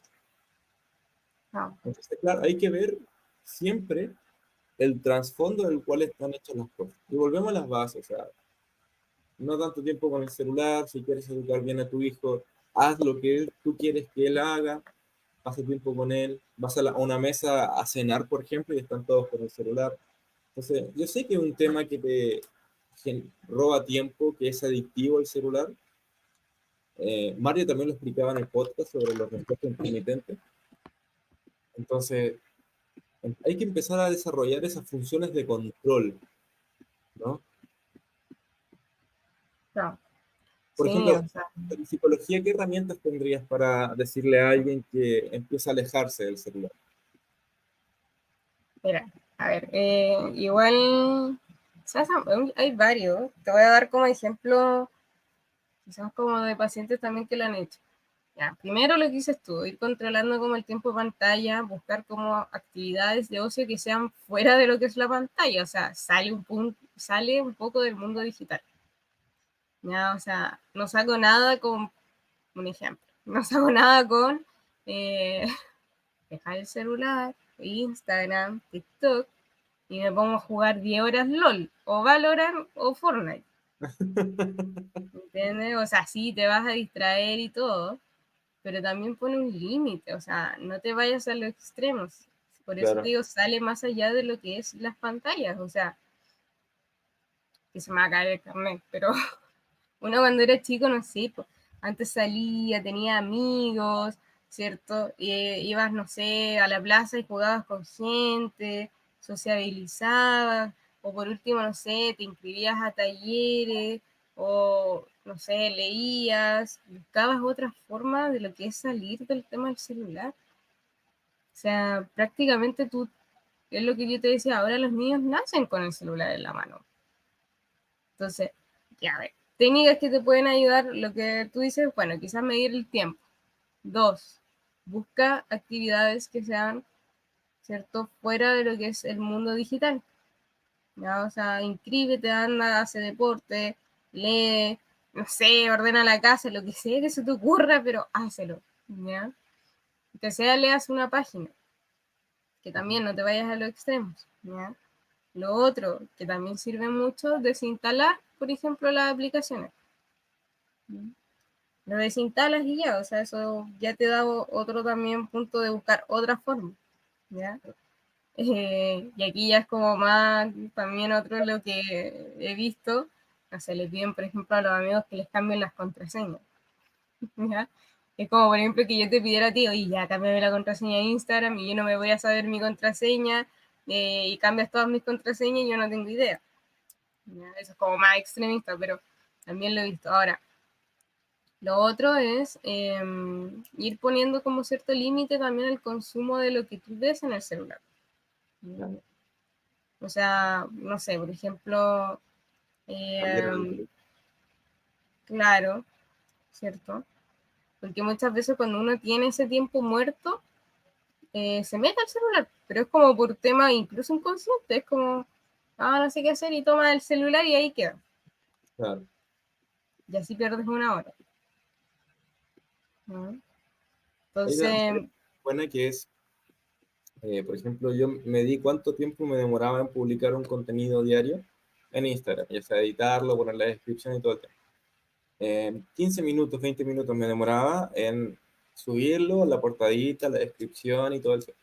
no, Entonces, claro, hay que ver siempre el trasfondo del cual están hechas las cosas. Y volvemos a las bases, o sea, no tanto tiempo con el celular, si quieres educar bien a tu hijo, haz lo que tú quieres que él haga, pasa tiempo con él, vas a una mesa a cenar, por ejemplo, y están todos con el celular. Entonces, yo sé que es un tema que te roba tiempo, que es adictivo el celular. Mario también lo explicaba en el podcast sobre los reflejos intermitentes. Entonces, hay que empezar a desarrollar esas funciones de control, ¿no? no. Por Sí, ejemplo, o sea, en psicología, ¿qué herramientas tendrías para decirle a alguien que empieza a alejarse del celular? mira, a ver, igual, ¿sabes? Hay varios. Te voy a dar como ejemplo, quizás como de pacientes también que lo han hecho. Ya, primero lo que dices tú, ir controlando como el tiempo de pantalla, buscar como actividades de ocio que sean fuera de lo que es la pantalla, o sea, sale un poco del mundo digital. Ya, o sea, no saco nada con, un ejemplo, no saco nada con eh, dejar el celular, Instagram, TikTok, y me pongo a jugar 10 horas LOL, o Valorant, o Fortnite. ¿Entiendes? O sea, sí, te vas a distraer y todo, pero también pone un límite, o sea, no te vayas a los extremos. Por eso te Claro, digo, sale más allá de lo que es las pantallas, o sea, que se me va a caer el carnet, pero uno cuando era chico, no sé, pues, antes salía, tenía amigos, ¿cierto? Ibas, no sé, a la plaza y jugabas con gente, sociabilizabas, o por último, no sé, te inscribías a talleres, o, no sé, leías, buscabas otra forma de lo que es salir del tema del celular. O sea, prácticamente tú, es lo que yo te decía, ahora los niños nacen con el celular en la mano. Entonces, ya ver, técnicas que te pueden ayudar, lo que tú dices, bueno, quizás medir el tiempo. Dos, busca actividades que sean, ¿cierto?, fuera de lo que es el mundo digital. ¿Ya? O sea, inscríbete, anda, hace deporte, lee, no sé, ordena la casa, lo que sea que se te ocurra, pero hácelo. ¿Ya? Que sea, leas una página, que también no te vayas a los extremos. ¿Ya? Lo otro, que también sirve mucho, desinstalar, por ejemplo, las aplicaciones. Lo desinstalas y ya, o sea, eso ya te da otro también punto de buscar otra forma, ¿ya? Y aquí ya es como más, también otro lo que he visto, no sé, le piden, por ejemplo, a los amigos que les cambien las contraseñas, ¿ya? Es como, por ejemplo, que yo te pidiera a ti, oye, ya, cámbiame la contraseña de Instagram y yo no me voy a saber mi contraseña y cambias todas mis contraseñas y yo no tengo idea. ¿Ya? Eso es como más extremista, pero también lo he visto. Ahora, lo otro es ir poniendo como cierto límite también al consumo de lo que tú ves en el celular. claro. O sea, no sé, por ejemplo, Cambiar el eh, algoritmo. claro, ¿cierto? Porque muchas veces cuando uno tiene ese tiempo muerto, se mete al celular, pero es como por tema incluso inconsciente, es como, ah, no sé qué hacer y toma el celular y ahí queda. Claro. Y así pierdes una hora. ¿No? Hay una Entonces, buena que es, por ejemplo, yo me di cuánto tiempo me demoraba en publicar un contenido diario en Instagram, ya sea editarlo, poner la descripción y todo el tema. 15 minutos, 20 minutos me demoraba en subirlo, la portadita, la descripción y todo el tema.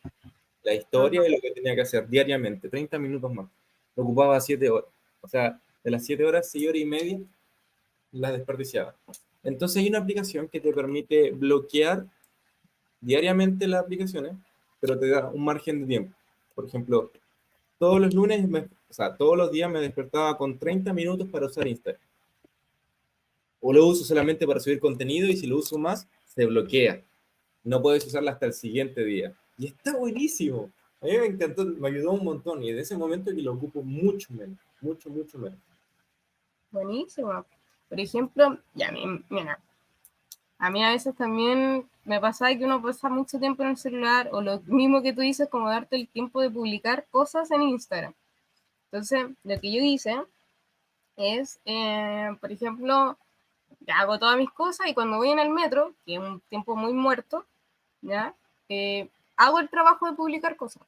La historia ajá, y lo que tenía que hacer diariamente, 30 minutos más. Me ocupaba 7 horas. O sea, de las 7 horas, 6 horas y media las desperdiciaba. Entonces hay una aplicación que te permite bloquear diariamente las aplicaciones, pero te da un margen de tiempo. Por ejemplo, todos los lunes, o sea, todos los días me despertaba con 30 minutos para usar Instagram. O lo uso solamente para subir contenido y si lo uso más, se bloquea. No puedes usarla hasta el siguiente día. Y está buenísimo. A mí me encantó, me ayudó un montón y de ese momento que lo ocupo mucho menos, mucho, mucho menos. buenísimo. Por ejemplo, ya, mira, a mí a veces también me pasa que uno pasa mucho tiempo en el celular o lo mismo que tú dices, como darte el tiempo de publicar cosas en Instagram. Entonces, lo que yo hice es, por ejemplo, ya hago todas mis cosas y cuando voy en el metro, que es un tiempo muy muerto, ¿ya? Hago el trabajo de publicar cosas.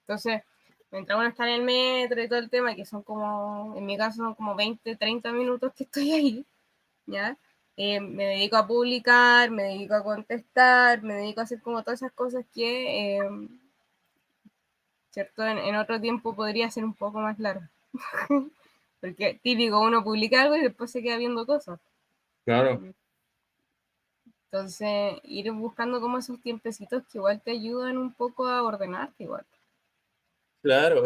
Entonces, mientras uno está en el metro y todo el tema, que son como, en mi caso son como 20, 30 minutos que estoy ahí, ¿ya? Me dedico a publicar, me dedico a contestar, me dedico a hacer como todas esas cosas que, ¿cierto? En otro tiempo podría ser un poco más largo. Porque típico, uno publica algo y después se queda viendo cosas. Claro, Entonces, ir buscando como esos tiempecitos que igual te ayudan un poco a ordenarte igual. claro,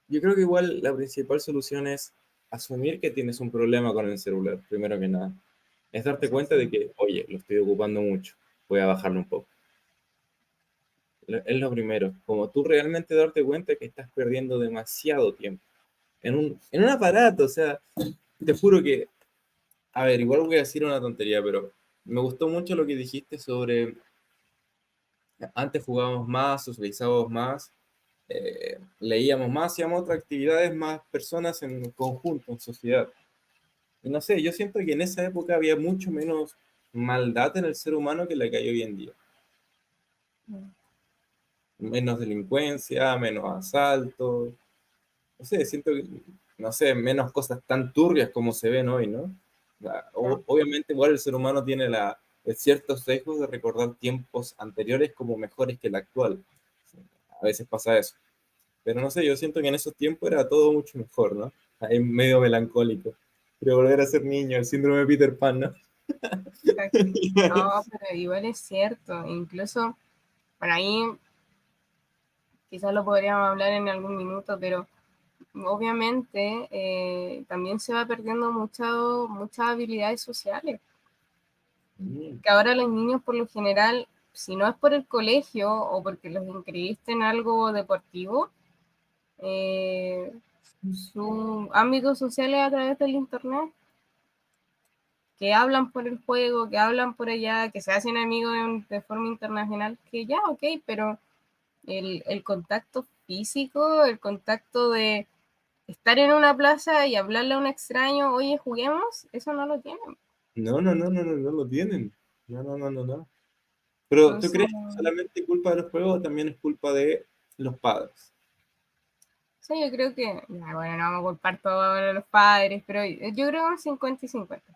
yo creo que igual la principal solución es asumir que tienes un problema con el celular, primero que nada. Es darte cuenta de que, oye, lo estoy ocupando mucho, voy a bajarlo un poco. Es lo primero, como tú realmente darte cuenta que estás perdiendo demasiado tiempo en un aparato, o sea, te juro que, a ver, igual voy a decir una tontería, pero me gustó mucho lo que dijiste sobre antes jugábamos más, socializábamos más, leíamos más, hacíamos otras actividades, más personas en conjunto, en sociedad. Y no sé, yo siento que en esa época había mucho menos maldad en el ser humano que la que hay hoy en día. Menos delincuencia, menos asaltos, no sé, siento que, no sé, menos cosas tan turbias como se ven hoy, ¿no? Obviamente igual el ser humano tiene ciertos sesgos de recordar tiempos anteriores como mejores que el actual. A veces pasa eso. Pero no sé, yo siento que en esos tiempos era todo mucho mejor, ¿no? Ahí medio melancólico. Quiero volver a ser niño, el síndrome de Peter Pan, ¿no? No, pero igual es cierto. Incluso, bueno, ahí quizás lo podríamos hablar en algún minuto, pero obviamente también se va perdiendo muchas habilidades sociales. Mm, Que ahora los niños por lo general, si no es por el colegio o porque los inscribiste en algo deportivo, eh, su ámbito social es a través del internet, que hablan por el juego, que hablan por allá, que se hacen amigos de forma internacional, que ya, ok, pero el contacto físico, el contacto de estar en una plaza y hablarle a un extraño, oye, juguemos, eso no lo tienen. no, no, no, no, no, no lo tienen. No, no, no, no, no. Pero ¿tú Entonces, crees que solamente culpa de los juegos o también es culpa de los padres? sí, yo creo que, ya, bueno, no vamos a culpar todo a los padres, pero yo creo un 50 y 50.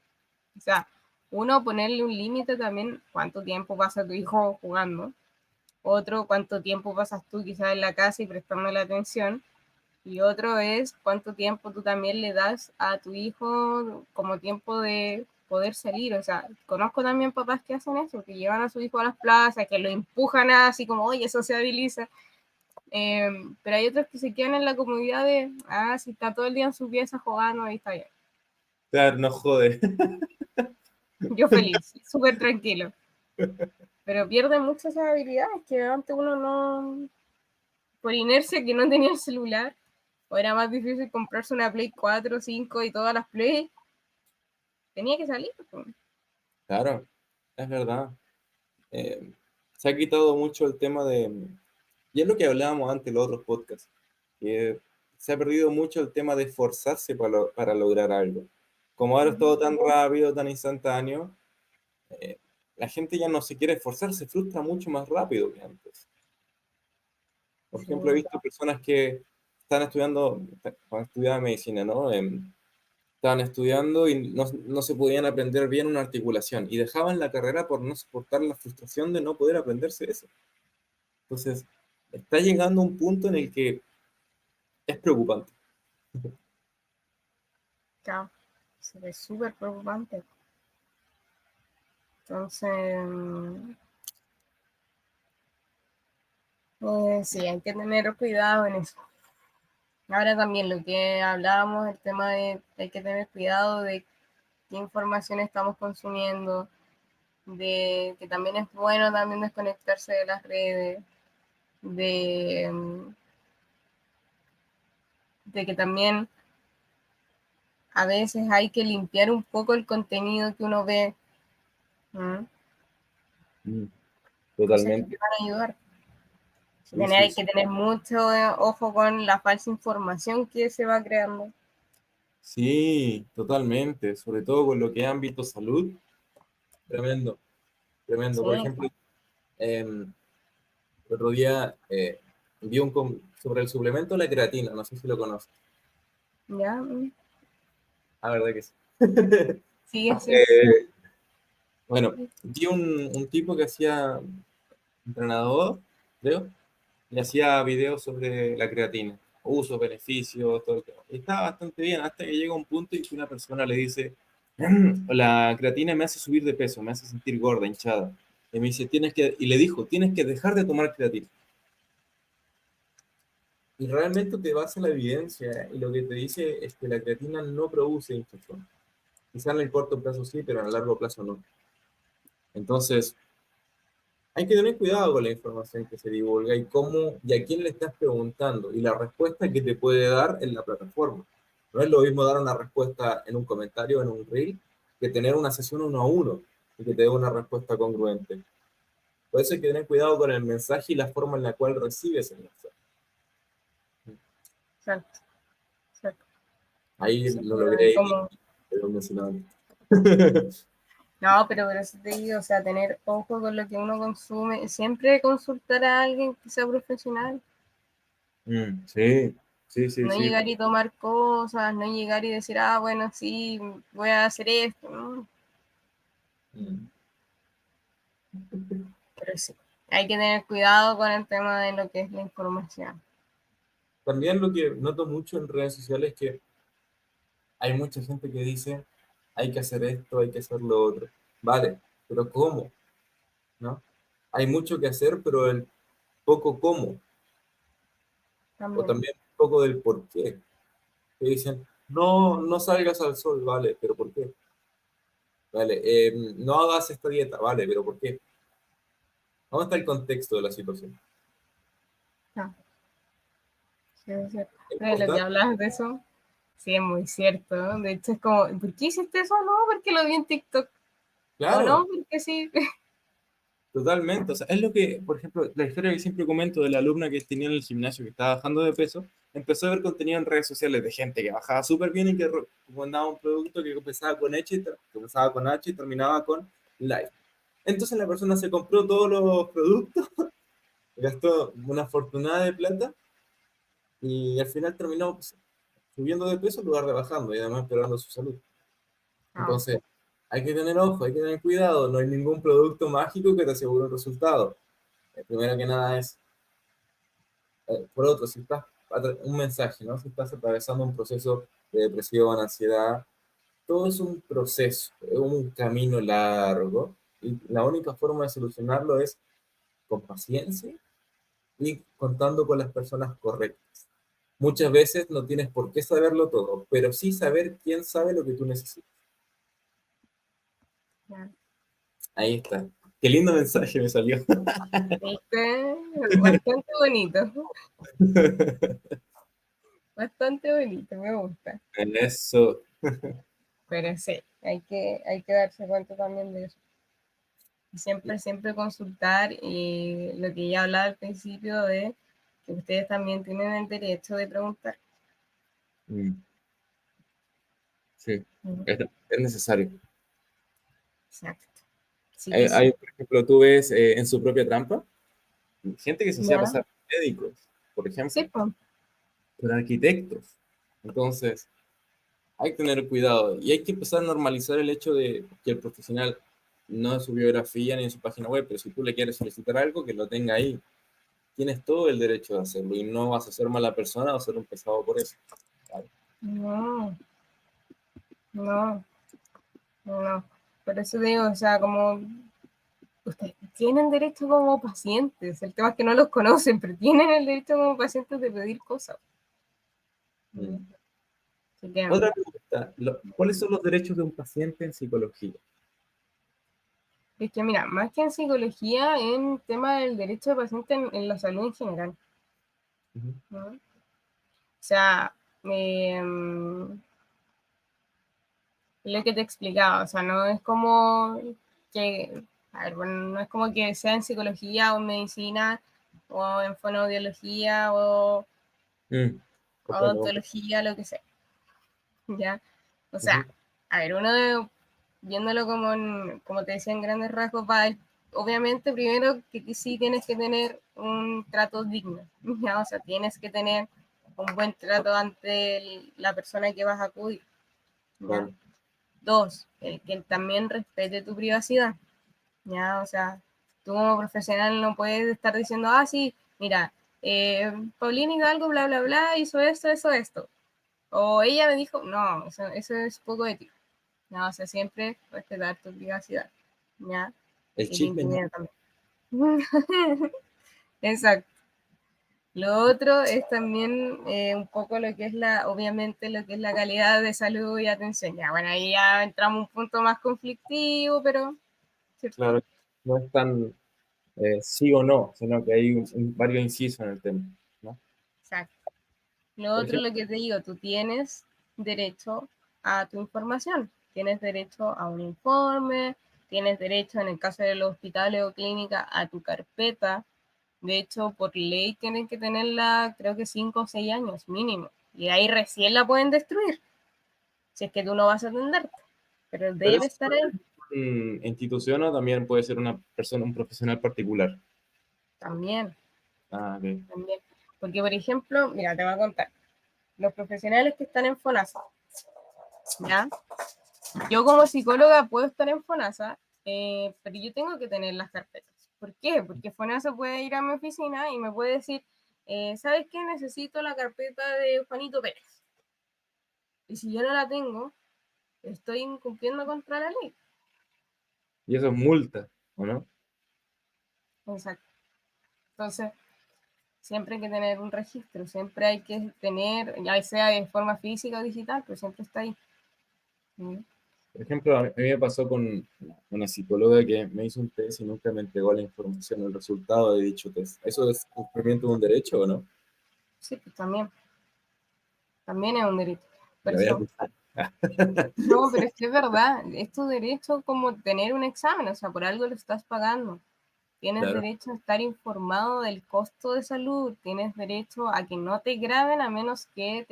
O sea, uno ponerle un límite también, cuánto tiempo pasa tu hijo jugando, otro, cuánto tiempo pasas tú quizás en la casa y prestando la atención, y otro es cuánto tiempo tú también le das a tu hijo como tiempo de poder salir. O sea, conozco también papás que hacen eso, que llevan a su hijo a las plazas, que lo empujan así como, oye, sociabiliza. Pero hay otros que se quedan en la comodidad de, si está todo el día en su pieza jugando, ahí está bien. Claro, no jode. Yo feliz, súper tranquilo. Pero pierde muchas habilidades que antes uno no, por inercia que no tenía el celular, o era más difícil comprarse una Play 4 5 y todas las Play, tenía que salir. Pues. Claro, es verdad. Eh, Se ha quitado mucho el tema de, y es lo que hablábamos antes en los otros podcasts, que se ha perdido mucho el tema de esforzarse para lograr algo. Como ahora es todo tan rápido, tan instantáneo, eh, la gente ya no se quiere esforzar, se frustra mucho más rápido que antes. Por Sí, ejemplo, he visto personas que están estudiando, cuando estudiaba medicina, ¿no? Estaban estudiando y no se podían aprender bien una articulación y dejaban la carrera por no soportar la frustración de no poder aprenderse eso. Entonces, está llegando un punto en el que es preocupante. claro, se ve súper preocupante. Entonces, sí, hay que tener cuidado en eso. Ahora también lo que hablábamos, el tema de hay que tener cuidado de qué información estamos consumiendo, de que también es bueno también desconectarse de las redes, de, de que también a veces hay que limpiar un poco el contenido que uno ve, ¿m? Mm, Cosas que te totalmente. van a ayudar. Sí, sí, Hay sí. que tener mucho ojo con la falsa información que se va creando. Sí, totalmente, sobre todo con lo que es ámbito salud, tremendo, tremendo. Por Sí, ejemplo, el otro día vi sobre el suplemento de la creatina, no sé si lo conoces. ya, Ah, verdad que sí. sí, así. Eh, bueno, vi un tipo que hacía entrenador, creo, y hacía videos sobre la creatina, usos, beneficios, todo el tema. Y estaba bastante bien, hasta que llega un punto en que una persona le dice, la creatina me hace subir de peso, me hace sentir gorda, hinchada. Y me dice, y le dijo, tienes que dejar de tomar creatina. Y realmente te basa en la evidencia y lo que te dice es que la creatina no produce hinchazón. Quizá en el corto plazo sí, pero en el largo plazo no. Entonces, hay que tener cuidado con la información que se divulga y cómo y a quién le estás preguntando y la respuesta que te puede dar en la plataforma. No es lo mismo dar una respuesta en un comentario, en un reel, que tener una sesión uno a uno y que te dé una respuesta congruente. Por eso hay que tener cuidado con el mensaje y la forma en la cual recibes el mensaje. Exacto, exacto. Ahí Sí, lo pero hay logré ir, como, pero mencionado. no, pero por eso te digo, o sea, tener ojo con lo que uno consume, siempre consultar a alguien que sea profesional, Sí, sí, sí, no sí. llegar y tomar cosas, no llegar y decir, ah, bueno, sí, voy a hacer esto, ¿no? Mm. Pero sí, hay que tener cuidado con el tema de lo que es la información. También lo que noto mucho en redes sociales es que hay mucha gente que dice, hay que hacer esto, hay que hacer lo otro. Vale, pero ¿cómo? ¿No? Hay mucho que hacer, pero el poco cómo, o También. también un poco del por qué. Que dicen, no, no salgas al sol, vale, pero ¿por qué? Vale, no hagas esta dieta, vale, pero ¿por qué? ¿Dónde está el contexto de la situación? Ah, sí, es cierto. Es Lo que importante, hablas de eso, sí, es muy cierto, ¿no? De hecho, es como, ¿por qué hiciste eso? No, porque lo vi en TikTok. O no, claro. porque sí. Totalmente, o sea, es lo que, por ejemplo, la historia que siempre comento de la alumna que tenía en el gimnasio que estaba bajando de peso, empezó a ver contenido en redes sociales de gente que bajaba súper bien y que recomendaba un producto que empezaba con comenzaba con H y terminaba con Life. Entonces la persona se compró todos los productos, gastó una fortunada de plata y al final terminó pues, subiendo de peso en lugar de bajando y además empeorando su salud. Ah, Entonces, hay que tener ojo, hay que tener cuidado, no hay ningún producto mágico que te asegure un resultado. Primero que nada es por otro, si estás, un mensaje, ¿no? Si estás atravesando un proceso de depresión, ansiedad, todo es un proceso, es un camino largo y la única forma de solucionarlo es con paciencia y contando con las personas correctas. Muchas veces no tienes por qué saberlo todo, pero sí saber quién sabe lo que tú necesitas. ya. Ahí está. Qué lindo mensaje me salió. ¿Viste? Bastante bonito. Bastante bonito, me gusta. En eso. Pero sí, hay que darse cuenta también de eso. Y siempre, siempre consultar lo que ya hablaba al principio de que ustedes también tienen el derecho de preguntar. Mm, sí, Ujú. es necesario. Exacto. Sí que sí. Por ejemplo, tú ves en su propia trampa gente que se hacía ¿Ya? pasar por médicos, por Sí, ejemplo, pues. por arquitectos. Entonces, hay que tener cuidado y hay que empezar a normalizar el hecho de que el profesional no en su biografía ni en su página web, pero si tú le quieres solicitar algo, que lo tenga ahí. Tienes todo el derecho de hacerlo y no vas a ser mala persona o ser un pesado por eso. ¿Vale? No, no, no. Por eso digo, o sea, como ustedes tienen derecho como pacientes, el tema es que no los conocen, pero tienen el derecho como pacientes de pedir cosas. Mm. Así que, Otra pregunta, ¿cuáles son los derechos de un paciente en psicología? es que mira, más que en psicología, en tema del derecho de paciente en la salud en general, Ujú. ¿no? O sea, lo que te explicaba, o sea, no es como que, a ver, bueno, no es como que sea en psicología o en medicina o en fonoaudiología o Mm, comprendo, comprendo. odontología, lo que sea. ¿ya? O sea, Ujú. a ver, viéndolo como, como te decía en grandes rasgos, obviamente primero que sí tienes que tener un trato digno, ¿ya? O sea, tienes que tener un buen trato ante la persona que vas a acudir, ¿ya? Claro. Dos, el que también respete tu privacidad, ¿ya? O sea, tú como profesional no puedes estar diciendo, ah, sí, mira, Paulina Hidalgo, bla, bla, bla, hizo esto, esto. O ella me dijo, no, eso es poco ético. No, o sea, siempre respetar tu privacidad, ¿ya? El Y tu chisme, ¿no? intimidad también. Exacto. Lo otro es también un poco lo que es obviamente lo que es la calidad de salud y atención. Ya, bueno, ahí ya entramos a un punto más conflictivo, pero, ¿cierto? Claro, no es tan sí o no, sino que hay varios incisos en el tema, ¿no? Exacto. Lo Por otro es ejemplo, lo que te digo, tú tienes derecho a tu información, tienes derecho a un informe, tienes derecho, en el caso de los hospitales o clínicas, a tu carpeta. De hecho, por ley tienen que tenerla, creo que 5 o 6 años mínimo. Y ahí recién la pueden destruir, si es que tú no vas a atenderte. Pero pero debe es estar ahí institución o también puede ser una persona, un profesional particular. también, Ah, ok. también. Porque, por ejemplo, mira, te voy a contar. Los profesionales que están en FONASA, ¿ya? Yo como psicóloga puedo estar en FONASA, pero yo tengo que tener las carpetas. ¿Por qué? Porque FONASA puede ir a mi oficina y me puede decir, ¿sabes qué? Necesito la carpeta de Juanito Pérez. Y si yo no la tengo, estoy incumpliendo contra la ley. Y eso es multa, ¿o no? Exacto. Entonces, siempre hay que tener un registro, siempre hay que tener, ya sea de forma física o digital, pero siempre está ahí. ¿Mm? Por ejemplo, a mí me pasó con una psicóloga que me hizo un test y nunca me entregó la información, el resultado de dicho test. ¿Eso es cumplimiento de un derecho o no? Sí, pues también es un derecho. Por La voy a eso, acusar. no, pero es que es verdad, es tu derecho como tener un examen, o sea, por algo lo estás pagando. Tienes Claro. derecho a estar informado del costo de salud, tienes derecho a que no te graben a menos que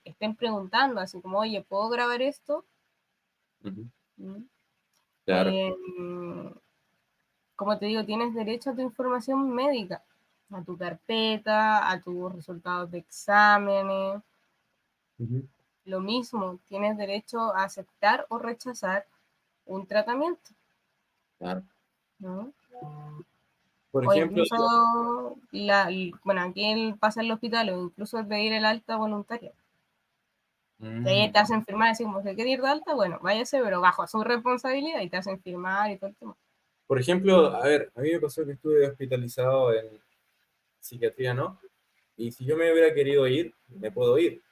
estén preguntando, así como, oye, ¿puedo grabar esto? Ujú. ¿Mm? Claro. Eh, como te digo, tienes derecho a tu información médica, a tu carpeta, a tus resultados de exámenes. Ujú. Lo mismo, tienes derecho a aceptar o rechazar un tratamiento, Claro. ¿no? Por O ejemplo, incluso, bueno, aquí pasa en el hospital, o incluso pedir el alta voluntaria. Que ahí mm, te hacen firmar, así como, si quiere ir de alta, bueno, váyase, pero bajo su responsabilidad y te hacen firmar y todo el tema. por ejemplo, a ver, a mí me pasó que estuve hospitalizado en psiquiatría, ¿no? Y si yo me hubiera querido ir, me puedo ir.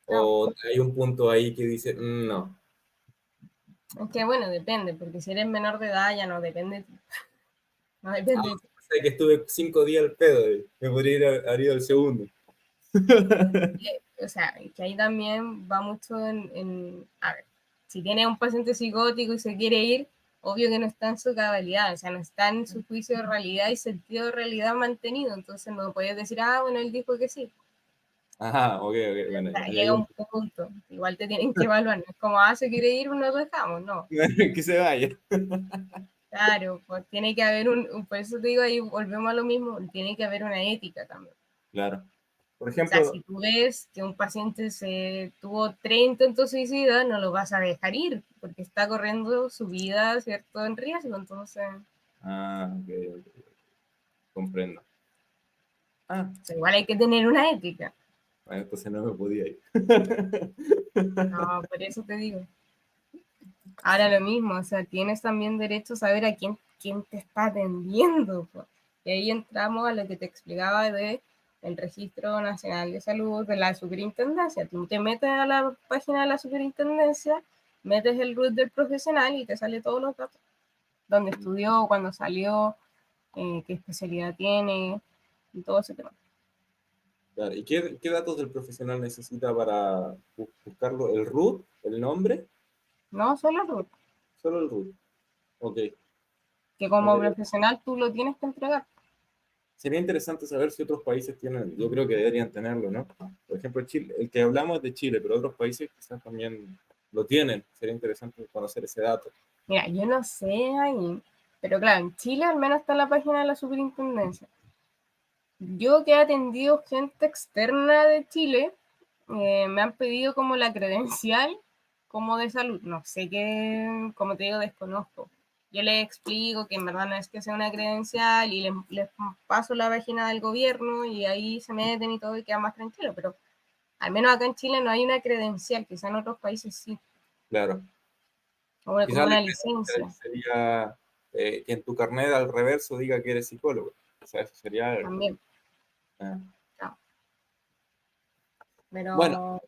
No, O hay un punto ahí que dice, no. es que bueno, depende, porque si eres menor de edad ya no depende, no Ah, depende. o sea que estuve 5 días al pedo, me podría haber ido al segundo. O sea, que ahí también va mucho a ver, si tiene un paciente psicótico y se quiere ir, obvio que no está en su cabalidad, o sea, no está en su juicio de realidad y sentido de realidad mantenido, entonces no puedes decir, ah, bueno, él dijo que sí. Ajá, ok, ok, O bueno, sea, ya hay llega un un punto, igual te tienen que evaluar, no es como, ah, se quiere ir, nos dejamos, no. que se vaya. Claro, pues tiene que haber por eso te digo, ahí volvemos a lo mismo, tiene que haber una ética también. Claro. Por O sea, si ejemplo, tú ves que un paciente se tuvo 30 intentos suicidas, no lo vas a dejar ir, porque está corriendo su vida, ¿cierto?, en riesgo. Entonces, ok, ok, comprendo. Ah, o sea, igual hay que tener una ética. bueno, entonces no me podía ir. No, por eso te digo. Ahora lo mismo, o sea, tienes también derecho a saber a quién te está atendiendo, pues. Y ahí entramos a lo que te explicaba de el Registro Nacional de Salud de la Superintendencia. Tú te metes a la página de la Superintendencia, metes el root del profesional y te sale todos los datos. Dónde estudió, cuándo salió, qué especialidad tiene y todo ese tema. Claro, ¿y qué datos del profesional necesita para buscarlo? ¿El root? ¿El nombre? No solo el root, Solo el root. Ok, que ok, como profesional tú lo tienes que entregar. sería interesante saber si otros países tienen, yo creo que deberían tenerlo, ¿no? Por ejemplo, Chile, el que hablamos es de Chile, pero otros países quizás también lo tienen. Sería interesante conocer ese dato. Mira, yo no sé ahí, pero claro, en Chile al menos está en la página de la superintendencia. Yo que he atendido gente externa de Chile, me han pedido como la credencial como de salud. No sé qué, como te digo, desconozco. Yo les explico que en verdad no es que sea una credencial y les paso la página del gobierno y ahí se meten y todo y queda más tranquilo, pero al menos acá en Chile no hay una credencial, quizá en otros países sí, Claro. como Quizás la una credencial licencia sería que en tu carnet al reverso diga que eres psicólogo. O sea, eso sería algo. también. Ah. No, Bueno,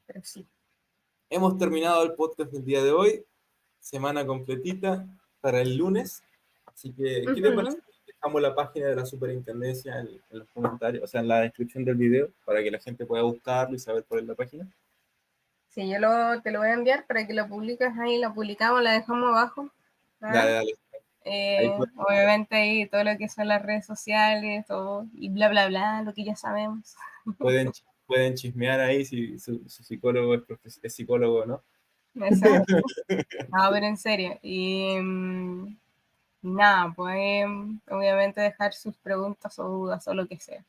pero sí. hemos terminado el podcast del día de hoy. Semana completita para el lunes. Así que, ¿qué te parece Ujú. si dejamos la página de la superintendencia en los comentarios, o sea, en la descripción del video, para que la gente pueda buscarlo y saber cuál es la página? Sí, te lo voy a enviar para que lo publiques ahí, lo publicamos, la dejamos abajo. ¿Ah? Dale, dale. Ahí Obviamente ahí todo lo que son las redes sociales, todo, y bla, bla, bla, lo que ya sabemos. pueden chismear ahí si su psicólogo es psicólogo o no. Exacto. No, pero en serio. Y nada, pueden obviamente dejar sus preguntas o dudas o lo que sea.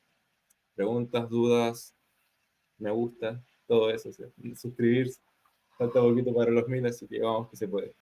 Preguntas, dudas, me gusta, todo eso. O sea, suscribirse. Falta poquito para los 1000, así que vamos que se puede.